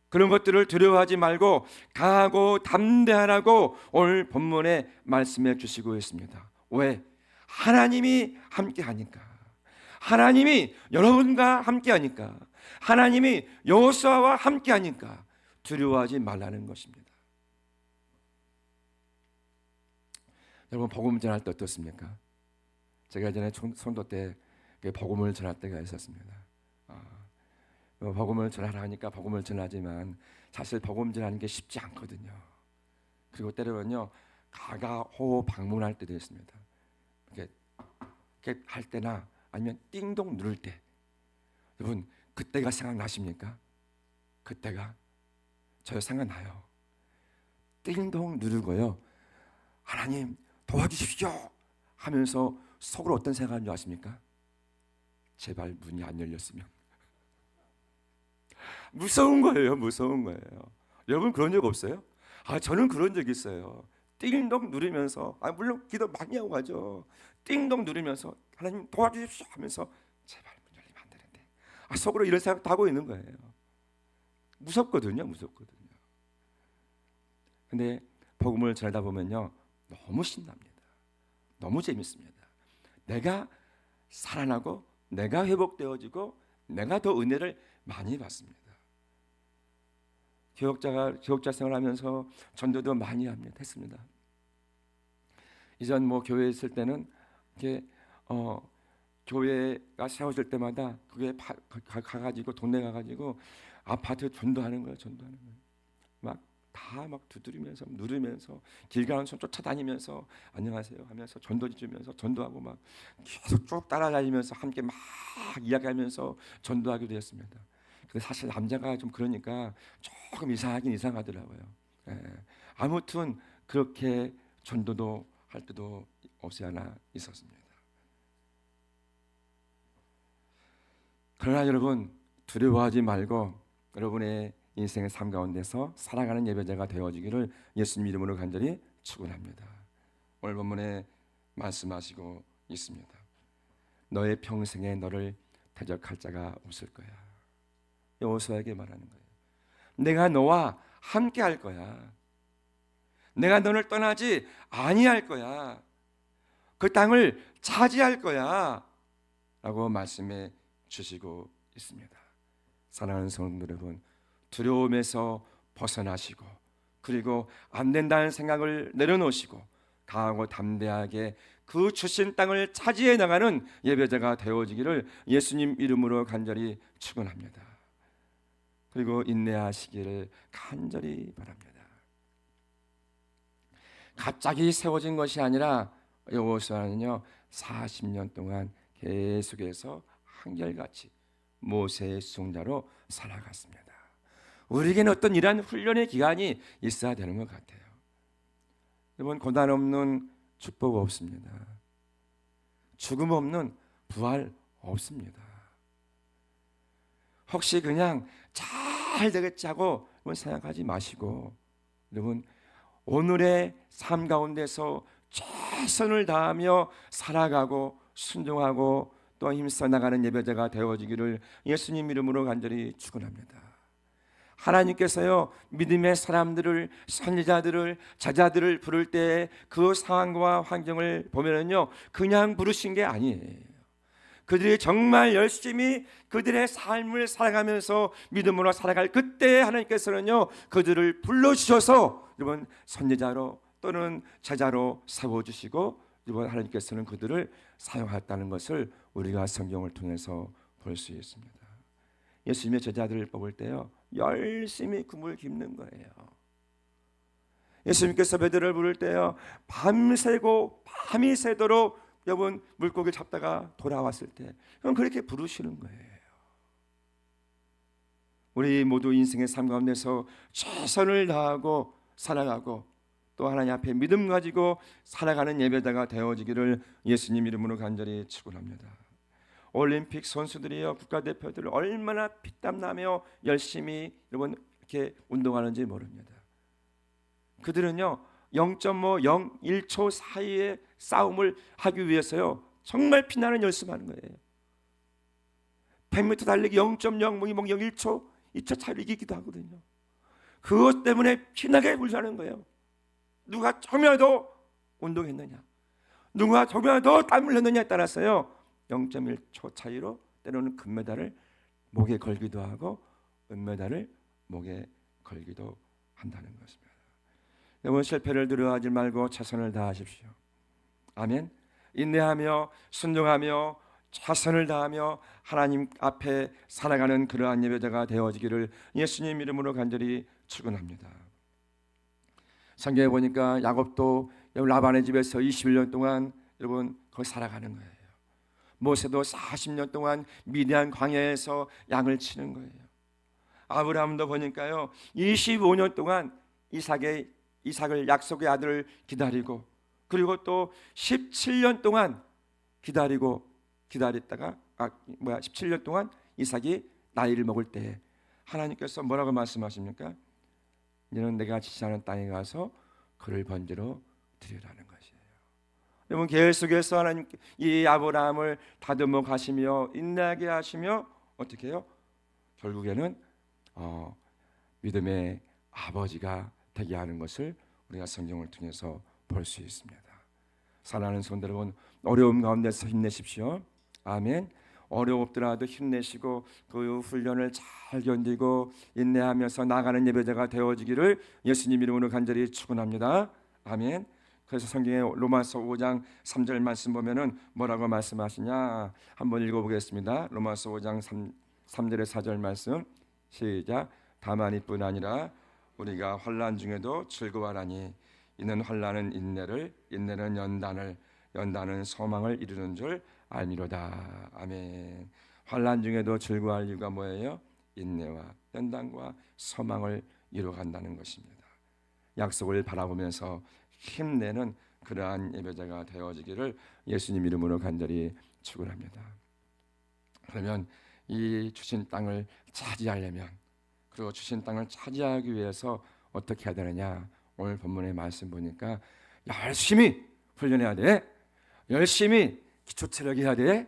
그런 것들을 두려워하지 말고 강하고 담대하라고 오늘 본문에 말씀해 주시고 있습니다. 왜? 하나님이 함께하니까. 하나님이 여러분과 함께하니까. 하나님이 여호수아와 함께하니까 두려워하지 말라는 것입니다. 여러분, 복음 전할 때 어떻습니까? 제가 전에 선도 때 복음을 전할 때가 있었습니다. 복음을 전하라 하니까 복음을 전하지만 사실 복음 전하는 게 쉽지 않거든요. 그리고 때로는요, 가가호호 방문할 때도 있습니다. 이렇게 할 때나 아니면 띵동 누를 때, 여러분 그때가 생각나십니까? 그때가 저 생각나요. 띵동 누르고요, 하나님 도와주십시오 하면서 속으로 어떤 생각하는 줄 아십니까? 제발 문이 안 열렸으면. 무서운 거예요. 무서운 거예요. 여러분 그런 적 없어요? 저는 그런 적 있어요. 띵동 누르면서, 물론 기도 많이 하고 가죠. 띵동 누르면서 하나님 도와주십시오 하면서 제발 문 열리면 안 되는데, 속으로 이런 생각도 하고 있는 거예요. 무섭거든요. 무섭거든요. 근데 복음을 전하다 보면요, 너무 신납니다. 너무 재밌습니다. 내가 살아나고 내가 회복되어지고 내가 더 은혜를 많이 받습니다. 교역자 생활하면서 전도도 많이 했습니다. 이전 교회에 있을 때는 이렇게 교회가 세워질 때마다 그게 가가지고 동네 가가지고 아파트 전도하는 거예요. 전도하는 거예요. 막 두드리면서 누르면서 길 가는 손 쫓아다니면서 안녕하세요 하면서 전도 주면서 전도하고 막 계속 쭉 따라다니면서 함께 막 이야기하면서 전도하기도 했습니다. 근데 사실 남자가 좀 그러니까 조금 이상하긴 이상하더라고요. 아무튼 그렇게 전도도 할 때도 없이 하나 있었습니다. 그러나 여러분, 두려워하지 말고 여러분의 인생의 삶 가운데서 살아가는 예배자가 되어지기를 예수님 이름으로 간절히 축원합니다. 오늘 본문에 말씀하시고 있습니다. 너의 평생에 너를 대적할 자가 없을 거야. 여호수아에게 말하는 거예요. 내가 너와 함께 할 거야. 내가 너를 떠나지 아니할 거야. 그 땅을 차지할 거야 라고 말씀해 주시고 있습니다. 사랑하는 성도 여러분, 두려움에서 벗어나시고 그리고 안 된다는 생각을 내려놓으시고 강하고 담대하게 그 주신 땅을 차지해 나가는 예배자가 되어지기를 예수님 이름으로 간절히 축원합니다. 그리고 인내하시기를 간절히 바랍니다. 갑자기 세워진 것이 아니라 여호수아는요 40년 동안 계속해서 한결같이 모세의 수종자로 살아갔습니다. 우리에게는 어떤 이러한 훈련의 기간이 있어야 되는 것 같아요. 여러분, 고난 없는 축복 없습니다. 죽음 없는 부활 없습니다. 혹시 그냥 잘 되겠지 하고 생각하지 마시고, 여러분 오늘의 삶 가운데서 최선을 다하며 살아가고 순종하고 또 힘써 나가는 예배자가 되어지기를 예수님 이름으로 간절히 축원합니다. 하나님께서요 믿음의 사람들을, 선지자들을, 제자들을 부를 때 그 상황과 환경을 보면은요 그냥 부르신 게 아니에요. 그들이 정말 열심히 그들의 삶을 살아가면서 믿음으로 살아갈 그때 하나님께서는요 그들을 불러주셔서 여러분 선지자로 또는 제자로 세워주시고 이번 하나님께서는 그들을 사용했다는 것을 우리가 성경을 통해서 볼 수 있습니다. 예수님의 제자들을 뽑을 때요 열심히 금을 깁는 거예요. 예수님께서 베드로를 부를 때요 밤새고 밤이 새도록 여러분 물고기 잡다가 돌아왔을 때 그럼 그렇게 부르시는 거예요. 우리 모두 인생의 삶 가운데서 최선을 다하고 살아가고 또 하나님 앞에 믿음 가지고 살아가는 예배자가 되어지기를 예수님 이름으로 간절히 축원합니다. 올림픽 선수들이요, 국가대표들 얼마나 피땀나며 열심히 여러분 이렇게 운동하는지 모릅니다. 그들은요 0.01초 사이의 싸움을 하기 위해서요 정말 피나는 열심하는 거예요. 100m 달리기 0.001초 2초 차이로 이기기도 하거든요. 그것 때문에 피나게 훈련하는 거예요. 누가 조금이라도 운동했느냐, 누가 조금이라도 땀을 흘렸느냐에 따라서요 0.1초 차이로 때로는 금메달을 목에 걸기도 하고 은메달을 목에 걸기도 한다는 것입니다. 여러분 실패를 두려워하지 말고 최선을 다하십시오. 아멘. 인내하며 순종하며 최선을 다하며 하나님 앞에 살아가는 그러한 예배자가 되어지기를 예수님 이름으로 간절히 축원합니다. 성경에 보니까 야곱도 라반의 집에서 21년 동안 여러분 거기 살아가는 거예요. 모세도 40년 동안 미디안 광야에서 양을 치는 거예요. 아브라함도 보니까요 25년 동안 이삭을 약속의 아들을 기다리고 그리고 또 17년 동안 기다렸다가 17년 동안 이삭이 나이를 먹을 때 하나님께서 뭐라고 말씀하십니까? 너는 내가 지시하는 땅에 가서 그를 번제로 드리라는 것이에요. 여러분 계속해서 하나님 이 아브라함을 다듬어 가시며 인내하게 하시며 어떻게 해요? 결국에는 믿음의 아버지가 되게 하는 것을 우리가 성경을 통해서 볼 수 있습니다. 사랑하는 성도 여러분, 어려움 가운데서 힘내십시오. 아멘. 어려웠더라도 힘내시고 그 훈련을 잘 견디고 인내하면서 나가는 예배자가 되어지기를 예수님 이름으로 간절히 축원합니다. 아멘. 그래서 성경에 로마서 5장 3절 말씀 보면은 뭐라고 말씀하시냐 한번 읽어보겠습니다. 로마서 5장 3절에 4절 말씀 시작. 다만 이뿐 아니라 우리가 환난 중에도 즐거워하나니 이는 환난은 인내를, 인내는 연단은 소망을 이루는 줄 알미로다. 아멘. 환난 중에도 즐거워할 이유가 뭐예요? 인내와 연단과 소망을 이루어간다는 것입니다. 약속을 바라보면서 힘내는 그러한 예배자가 되어지기를 예수님 이름으로 간절히 축원합니다. 그러면 이 주신 땅을 차지하려면 그리고 주신 땅을 차지하기 위해서 어떻게 해야 되느냐? 오늘 본문의 말씀 보니까 열심히 훈련해야 돼. 열심히 기초 체력해야 돼.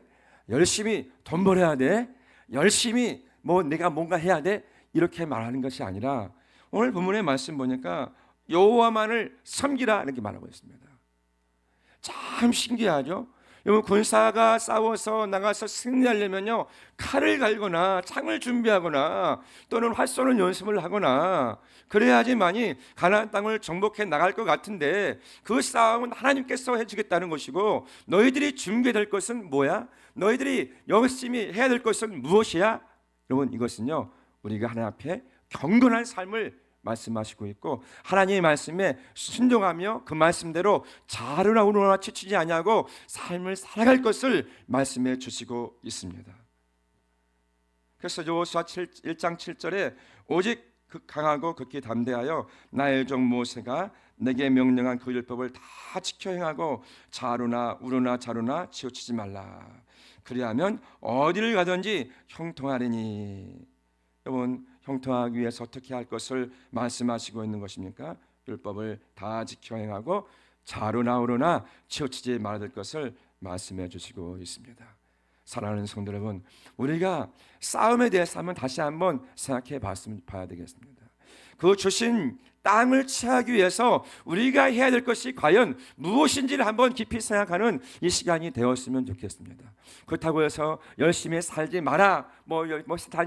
열심히 돈 벌어야 돼. 열심히 내가 뭔가 해야 돼. 이렇게 말하는 것이 아니라 오늘 본문의 말씀 보니까 여호와만을 섬기라 이렇게 말하고 있습니다. 참 신기하죠? 여러분 군사가 싸워서 나가서 승리하려면요 칼을 갈거나 창을 준비하거나 또는 활 쏘는 연습을 하거나 그래야지만이 가나안 땅을 정복해 나갈 것 같은데 그 싸움은 하나님께서 해주겠다는 것이고 너희들이 준비될 것은 뭐야? 너희들이 열심히 해야 될 것은 무엇이야? 여러분 이것은요 우리가 하나님 앞에 경건한 삶을 말씀하시고 있고 하나님의 말씀에 순종하며 그 말씀대로 자르나 우르나 치치지 아니하고 삶을 살아갈 것을 말씀해 주시고 있습니다. 그래서 여호수아 1장 7절에 오직 강하고 극히 담대하여 나의 종 모세가 내게 명령한 그 율법을 다 지켜 행하고 자루나 우르나 자루나 치우치지 말라. 그리하면 어디를 가든지 형통하리니. 여러분 형통하기 위해서 어떻게 할 것을 말씀하시고 있는 것입니까? 율법을 다 지켜 행하고 자루나 우르나 치우치지 말아야 될 것을 말씀해 주시고 있습니다. 사랑하는 성도 여러분, 우리가 싸움에 대해서 한번 다시 한번 생각해 봐야 되겠습니다. 그 주신 땅을 취하기 위해서 우리가 해야 될 것이 과연 무엇인지를 한번 깊이 생각하는 이 시간이 되었으면 좋겠습니다. 그렇다고 해서 열심히 살지 마라,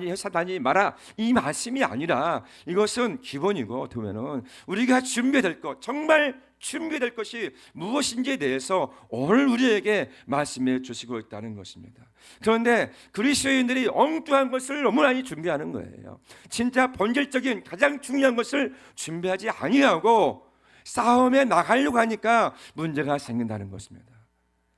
회사 다니지 마라 이 말씀이 아니라 이것은 기본이고 어쩌면은 우리가 준비될 것, 정말 준비될 것이 무엇인지에 대해서 오늘 우리에게 말씀해 주시고 있다는 것입니다. 그런데 그리스도인들이 엉뚱한 것을 너무 많이 준비하는 거예요. 진짜 본질적인 가장 중요한 것을 준비하지 아니하고 싸움에 나가려고 하니까 문제가 생긴다는 것입니다.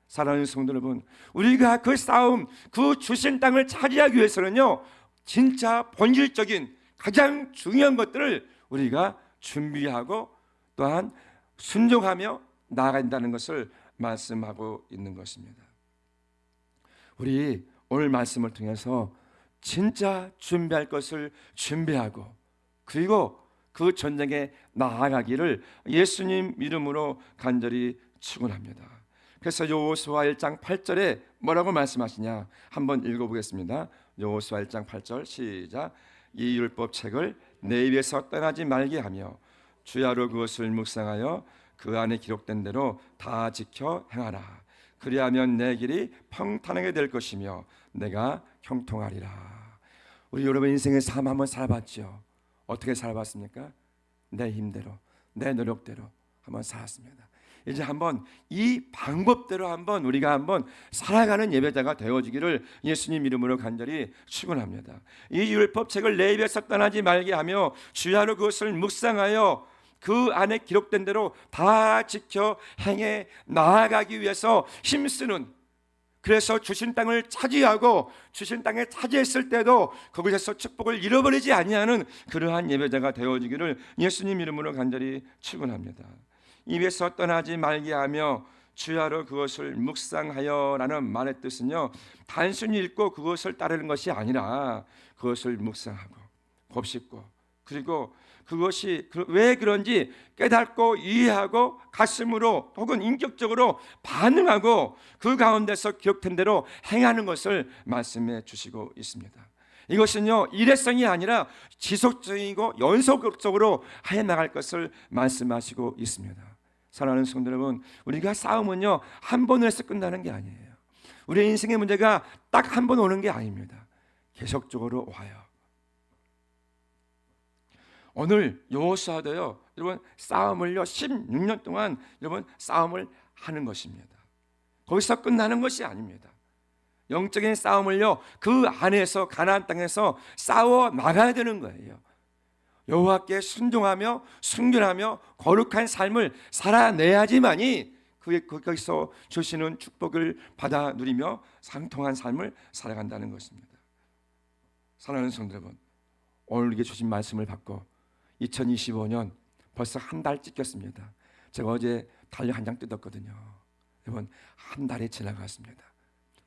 사랑하는 성도 여러분, 우리가 그 싸움, 그 주신 땅을 차지하기 위해서는요 진짜 본질적인 가장 중요한 것들을 우리가 준비하고 또한 순종하며 나아간다는 것을 말씀하고 있는 것입니다. 우리 오늘 말씀을 통해서 진짜 준비할 것을 준비하고 그리고 그 전쟁에 나아가기를 예수님 이름으로 간절히 축원합니다. 그래서 여호수아 1장 8절에 뭐라고 말씀하시냐 한번 읽어보겠습니다. 여호수아 1장 8절 시작. 이 율법 책을 내 입에서 떠나지 말게 하며 주야로 그것을 묵상하여 그 안에 기록된 대로 다 지켜 행하라. 그리하면 내 길이 평탄하게 될 것이며 내가 형통하리라. 우리 여러분 인생의 삶 한번 살아봤죠? 어떻게 살아봤습니까? 내 힘대로 내 노력대로 한번 살았습니다. 이제 한번 이 방법대로 한번 우리가 한번 살아가는 예배자가 되어지기를 예수님 이름으로 간절히 축원합니다. 이 율법책을 내 입에서 떠나지 말게 하며 주야로 그것을 묵상하여 그 안에 기록된 대로 다 지켜 행해 나아가기 위해서 힘쓰는, 그래서 주신 땅을 차지하고 주신 땅에 차지했을 때도 거기서 축복을 잃어버리지 아니하는 그러한 예배자가 되어지기를 예수님 이름으로 간절히 축원합니다. 입에서 떠나지 말게 하며 주야로 그것을 묵상하여라는 말의 뜻은요, 단순히 읽고 그것을 따르는 것이 아니라 그것을 묵상하고 곱씹고 그리고 그것이 왜 그런지 깨닫고 이해하고 가슴으로 혹은 인격적으로 반응하고 그 가운데서 기록된 대로 행하는 것을 말씀해 주시고 있습니다. 이것은요 일회성이 아니라 지속적이고 연속적으로 해 나갈 것을 말씀하시고 있습니다. 사랑하는 성도 여러분, 우리가 싸움은요 한 번을 해서 끝나는 게 아니에요. 우리의 인생의 문제가 딱 한 번 오는 게 아닙니다. 계속적으로 와요. 오늘 여호수아도요 여러분 싸움을요 16년 동안 여러분 싸움을 하는 것입니다. 거기서 끝나는 것이 아닙니다. 영적인 싸움을요 그 안에서 가나안 땅에서 싸워 나가야 되는 거예요. 여호와께 순종하며 순결하며 거룩한 삶을 살아내야지만이 거기서 주시는 축복을 받아 누리며 상통한 삶을 살아간다는 것입니다. 사랑하는 성도 여러분, 오늘 우리에게 주신 말씀을 받고 2025년 벌써 한 달 찍혔습니다. 제가 어제 달력 한 장 뜯었거든요. 여러분 한 달이 지나갔습니다.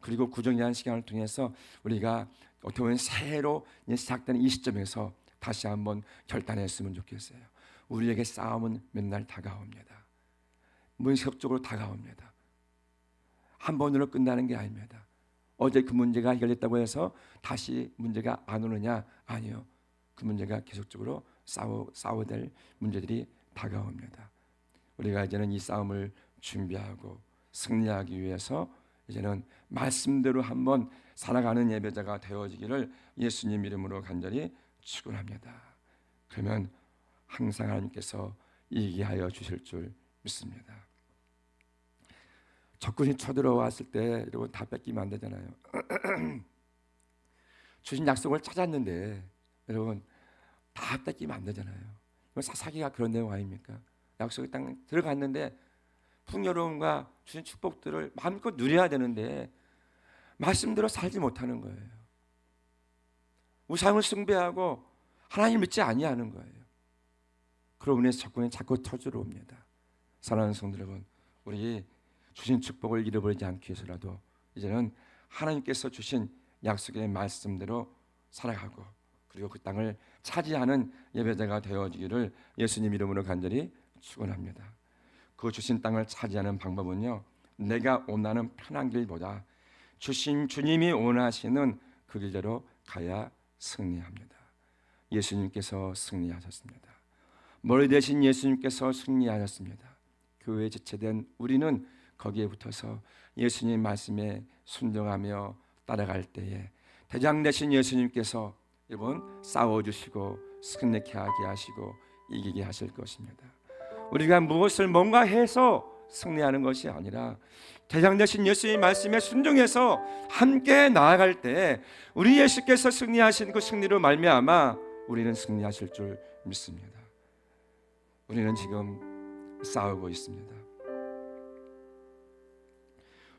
그리고 구정이라는 시간을 통해서 우리가 어떻게 보면 새해로 시작되는 이 시점에서 다시 한번 결단했으면 좋겠어요. 우리에게 싸움은 맨날 다가옵니다. 무의식적으로 다가옵니다. 한 번으로 끝나는 게 아닙니다. 어제 그 문제가 해결됐다고 해서 다시 문제가 안 오느냐? 아니요. 그 문제가 계속적으로 싸워야 될 문제들이 다가옵니다. 우리가 이제는 이 싸움을 준비하고 승리하기 위해서 이제는 말씀대로 한번 살아가는 예배자가 되어지기를 예수님 이름으로 간절히 축원합니다. 그러면 항상 하나님께서 이기게 하여 주실 줄 믿습니다. 적군이 쳐들어왔을 때 여러분 다 뺏기면 안 되잖아요. 주신 약속을 찾았는데 여러분 다 뺏기면 안 되잖아요. 사사기가 그런 내용 아닙니까? 약속의 땅 들어갔는데 풍요로움과 주신 축복들을 마음껏 누려야 되는데 말씀대로 살지 못하는 거예요. 우상을 숭배하고 하나님 믿지 아니하는 거예요. 그러고 인해서 적군이 자꾸 터주러 옵니다. 사랑하는 성도 여러분, 우리 주신 축복을 잃어버리지 않기 위해서라도 이제는 하나님께서 주신 약속의 말씀대로 살아가고 그리고 그 땅을 차지하는 예배자가 되어지기를 예수님 이름으로 간절히 축원합니다. 그 주신 땅을 차지하는 방법은요, 내가 원하는 편한 길보다 주신 주님이 원하시는 그 길대로 가야 승리합니다. 예수님께서 승리하셨습니다. 머리 대신 예수님께서 승리하셨습니다. 교회에 지체된 우리는 거기에 붙어서 예수님 말씀에 순종하며 따라갈 때에 대장 되신 예수님께서 여러분 싸워주시고 승리케 하게 하시고 이기게 하실 것입니다. 우리가 무엇을 뭔가 해서 승리하는 것이 아니라 대장 되신 예수님 말씀에 순종해서 함께 나아갈 때 우리 예수께서 승리하신 그 승리로 말미암아 우리는 승리하실 줄 믿습니다. 우리는 지금 싸우고 있습니다.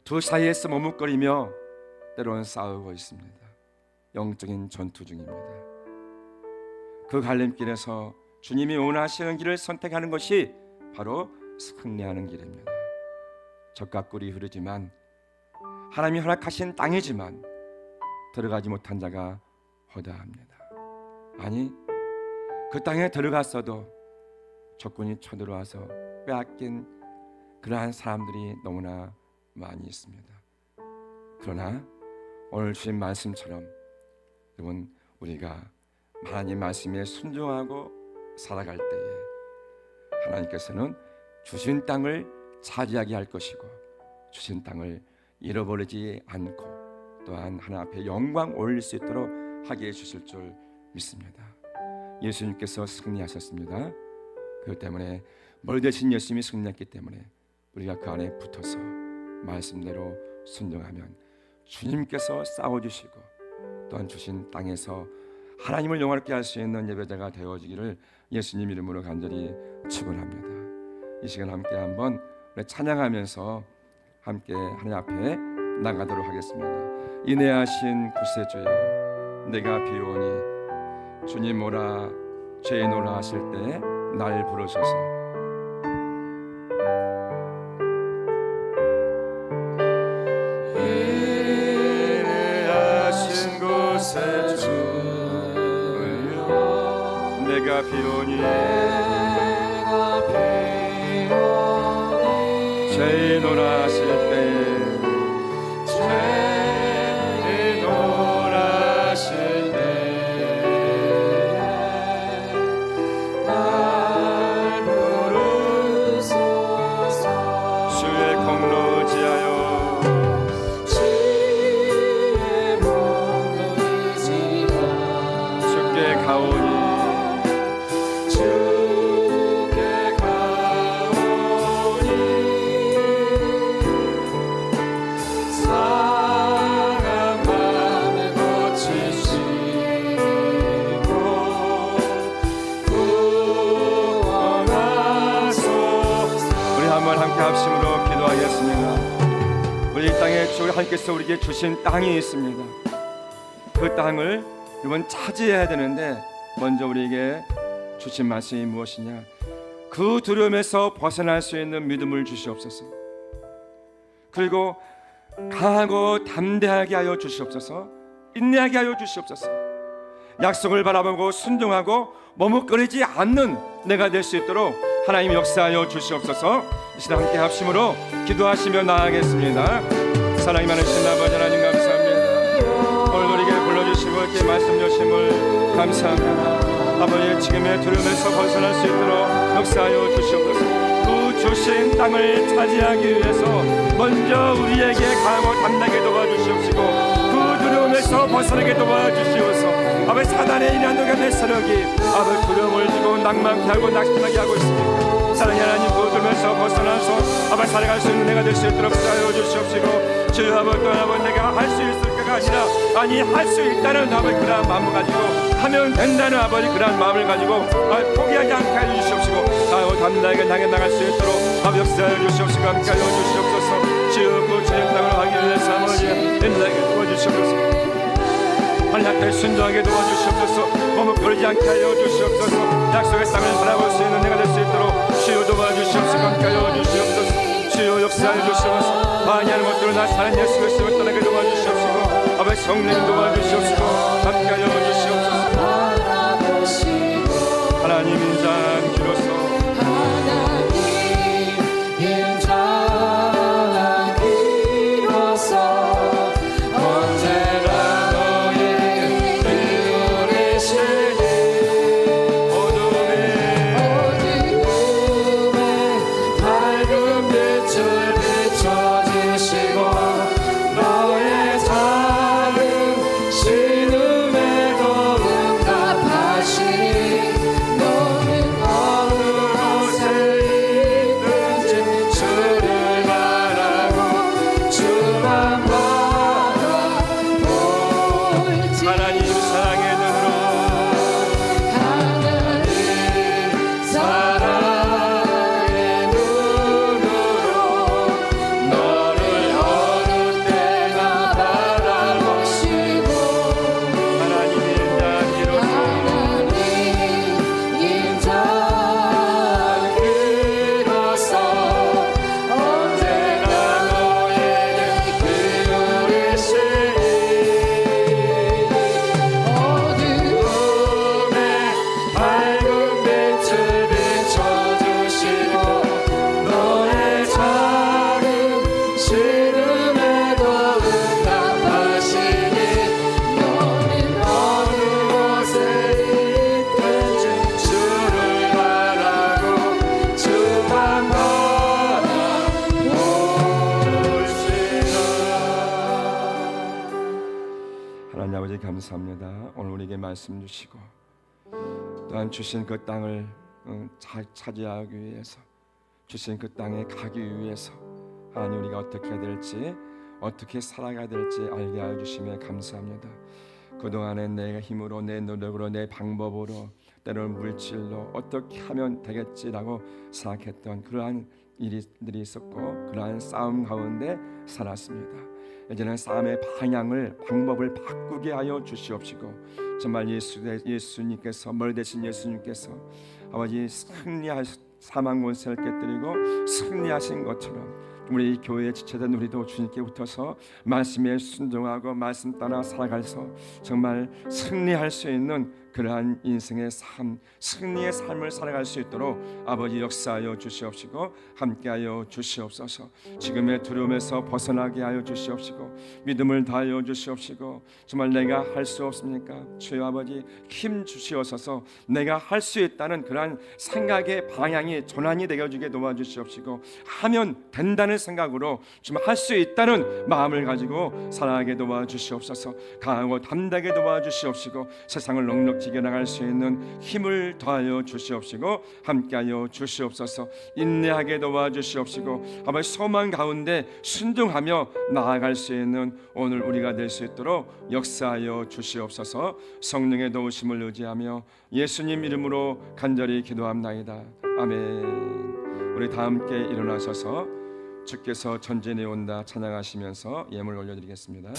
두 사이에서 머뭇거리며 때로는 싸우고 있습니다. 영적인 전투 중입니다. 그 갈림길에서 주님이 원하시는 길을 선택하는 것이 바로 승리하는 길입니다. 적과 꿀이 흐르지만 하나님이 허락하신 땅이지만 들어가지 못한 자가 허다합니다. 아니, 그 땅에 들어갔어도 적군이 쳐들어와서 빼앗긴 그러한 사람들이 너무나 많이 있습니다. 그러나 오늘 주신 말씀처럼 여러분, 우리가 하나님 말씀에 순종하고 살아갈 때에 하나님께서는 주신 땅을 차지하게 할 것이고 주신 땅을 잃어버리지 않고 또한 하나님 앞에 영광 올릴 수 있도록 하게 해주실 줄 믿습니다. 예수님께서 승리하셨습니다. 그렇기 때문에 머리 대신 예수님이 승리했기 때문에 우리가 그 안에 붙어서 말씀대로 순종하면 주님께서 싸워주시고 또한 주신 땅에서 하나님을 영화롭게 할 수 있는 예배자가 되어지기를 예수님 이름으로 간절히 축원합니다. 이 시간 함께 한번 우리 찬양하면서 함께 하나님 앞에 나가도록 하겠습니다. 인내하신 구세주여, 내가 비오니 주님 오라 죄인오라 하실 때 날 부르소서. 인내하신 구세주여, 내가 비오니 죄인오라 하실 때 죄인오라 하실 때 날 부르소서. 주의 공로 지하여 주의 공로 지하여 주께 가오니 함께 합심으로 기도하겠습니다. 우리 이 땅에 주 하나님께서 우리에게 주신 땅이 있습니다. 그 땅을 이번 차지해야 되는데 먼저 우리에게 주신 말씀이 무엇이냐? 그 두려움에서 벗어날 수 있는 믿음을 주시옵소서. 그리고 강하고 담대하게 하여 주시옵소서. 인내하게 하여 주시옵소서. 약속을 바라보고 순종하고 머뭇거리지 않는 내가 될 수 있도록 하나님 역사하여 주시옵소서. 이 시간 함께 합심으로 기도하시며 나아가겠습니다. 사랑이 많으신 아버지 하나님 감사합니다. 오늘 우리에게 불러주시고 이렇게 말씀 주심을 감사합니다. 아버지, 지금의 두려움에서 벗어날 수 있도록 역사하여 주시옵소서. 그 주신 땅을 차지하기 위해서 먼저 우리에게 강하고 담대하게 도와주시옵시고 그 두려움에서 벗어나게 도와주시옵소서. 아버지, 사단의 인한 녹음의 세력이 아버지 두려움을 주고 낭만케 하고 낙심하게 하고 있습니다. 사랑의 하나님, 그 두려움에서 벗어나서 아버지 살아갈 수 있는 내가 될 수 있도록 쌓여 주시옵시고 주여 아버지, 또 아버지 내가 할 수 있을까가 아니라 아니 할 수 있다는 아버지 그러한 마음을 가지고 하면 된다는 아버지 그러한 마음을 가지고 포기하지 않게 해주시옵시고 아버지 담대하게 당해 나갈 수 있도록 아버지 역사하여 주시옵시고 함께 하여 주시옵소서. 주여 그 주님 땅을 하기 위해서 아버지 인내하게 도와주시옵소서. 하나님 앞에 순종하게 도와주시옵소서. 머뭇거리지 않게 하여 주시옵소서. 약속의 땅을 바라볼 수 있는 내가 될 수 있도록 주여 도와주시옵소서. 함께 하여 주시옵소서. 주여 역사하여 주시옵소서. 많이 하는 것들을 나 사는 예수 그리스도를 떠나게 도와주시옵시고 아버지 성령 도와주시옵시고 함께 하여 주시옵소서. 하나님 인자한 기로서 너의 작은 신음에도 말씀 주시고 또한 주신 그 땅을 잘 차지하기 위해서 주신 그 땅에 가기 위해서 하나님 우리가 어떻게 해야 될지 어떻게 살아가야 될지 알게 하여 주심에 감사합니다. 그동안에 내 힘으로 내 노력으로 내 방법으로 때로는 물질로 어떻게 하면 되겠지라고 생각했던 그러한 일들이 있었고 그러한 싸움 가운데 살았습니다. 이제는 싸움의 방향을 방법을 바꾸게 하여 주시옵시고 정말 예수님께서 머리 대신 예수님께서 아버지 사망 권세를 깨뜨리고 승리하신 것처럼 우리 교회의 지체된 우리도 주님께 붙어서 말씀에 순종하고 말씀 따라 살아가서 정말 승리할 수 있는 그러한 인생의 삶, 승리의 삶을 살아갈 수 있도록 아버지 역사하여 주시옵시고 함께하여 주시옵소서. 지금의 두려움에서 벗어나게 하여 주시옵시고 믿음을 다하여 주시옵시고 정말 내가 할 수 없습니까? 주여 아버지 힘 주시옵소서. 내가 할 수 있다는 그러한 생각의 방향이 전환이 되어주게 도와주시옵시고 하면 된다는 생각으로 정말 할 수 있다는 마음을 가지고 살아가게 도와주시옵소서. 강하고 담대하게 도와주시옵시고 세상을 넉넉히 이겨나갈 수 있는 힘을 더하여 주시옵시고 함께하여 주시옵소서. 인내하게 도와주시옵시고 아버지 소망 가운데 순종하며 나아갈 수 있는 오늘 우리가 될 수 있도록 역사하여 주시옵소서. 성령의 도우심을 의지하며 예수님 이름으로 간절히 기도합나이다. 아멘. 우리 다 함께 일어나셔서 주께서 전진해 온다 찬양하시면서 예물 올려드리겠습니다.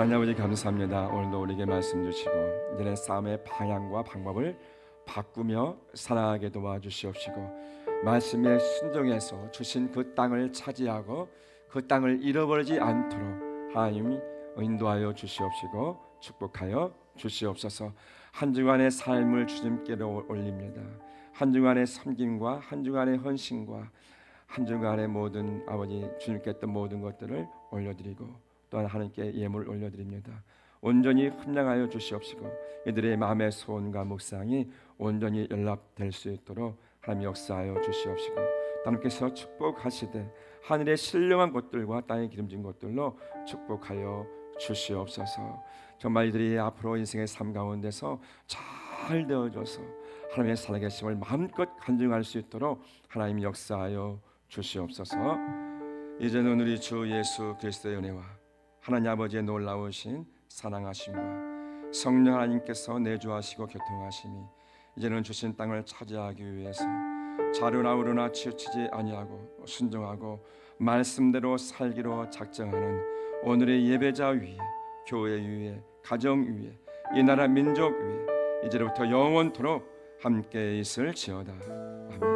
하나님 아버지 감사합니다. 오늘도 우리에게 말씀 주시고 이제는 싸움의 방향과 방법을 바꾸며 살아가게 도와주시옵시고 말씀에 순종해서 주신 그 땅을 차지하고 그 땅을 잃어버리지 않도록 하나님이 인도하여 주시옵시고 축복하여 주시옵소서. 한 주간의 삶을 주님께로 올립니다. 한 주간의 섬김과 한 주간의 헌신과 한 주간의 모든 아버지 주님께 했던 모든 것들을 올려드리고 또한 하나님께 예물을 올려드립니다. 온전히 흠량하여 주시옵시고 이들의 마음의 소원과 묵상이 온전히 연락될 수 있도록 하나님 역사하여 주시옵시고 하나님께서 축복하시되 하늘의 신령한 것들과 땅에 기름진 것들로 축복하여 주시옵소서. 정말 이들이 앞으로 인생의 삶 가운데서 잘 되어져서 하나님의 살아계심을 마음껏 간증할 수 있도록 하나님 역사하여 주시옵소서. 이제는 우리 주 예수 그리스도의 은혜와 하나님 아버지의 놀라우신 사랑하심과 성령 하나님께서 내주하시고 교통하심이 이제는 주신 땅을 차지하기 위해서 자루나 우루나 치우치지 아니하고 순종하고 말씀대로 살기로 작정하는 오늘의 예배자 위에 교회 위에 가정 위에 이 나라 민족 위에 이제로부터 영원토록 함께 있을지어다. 아멘.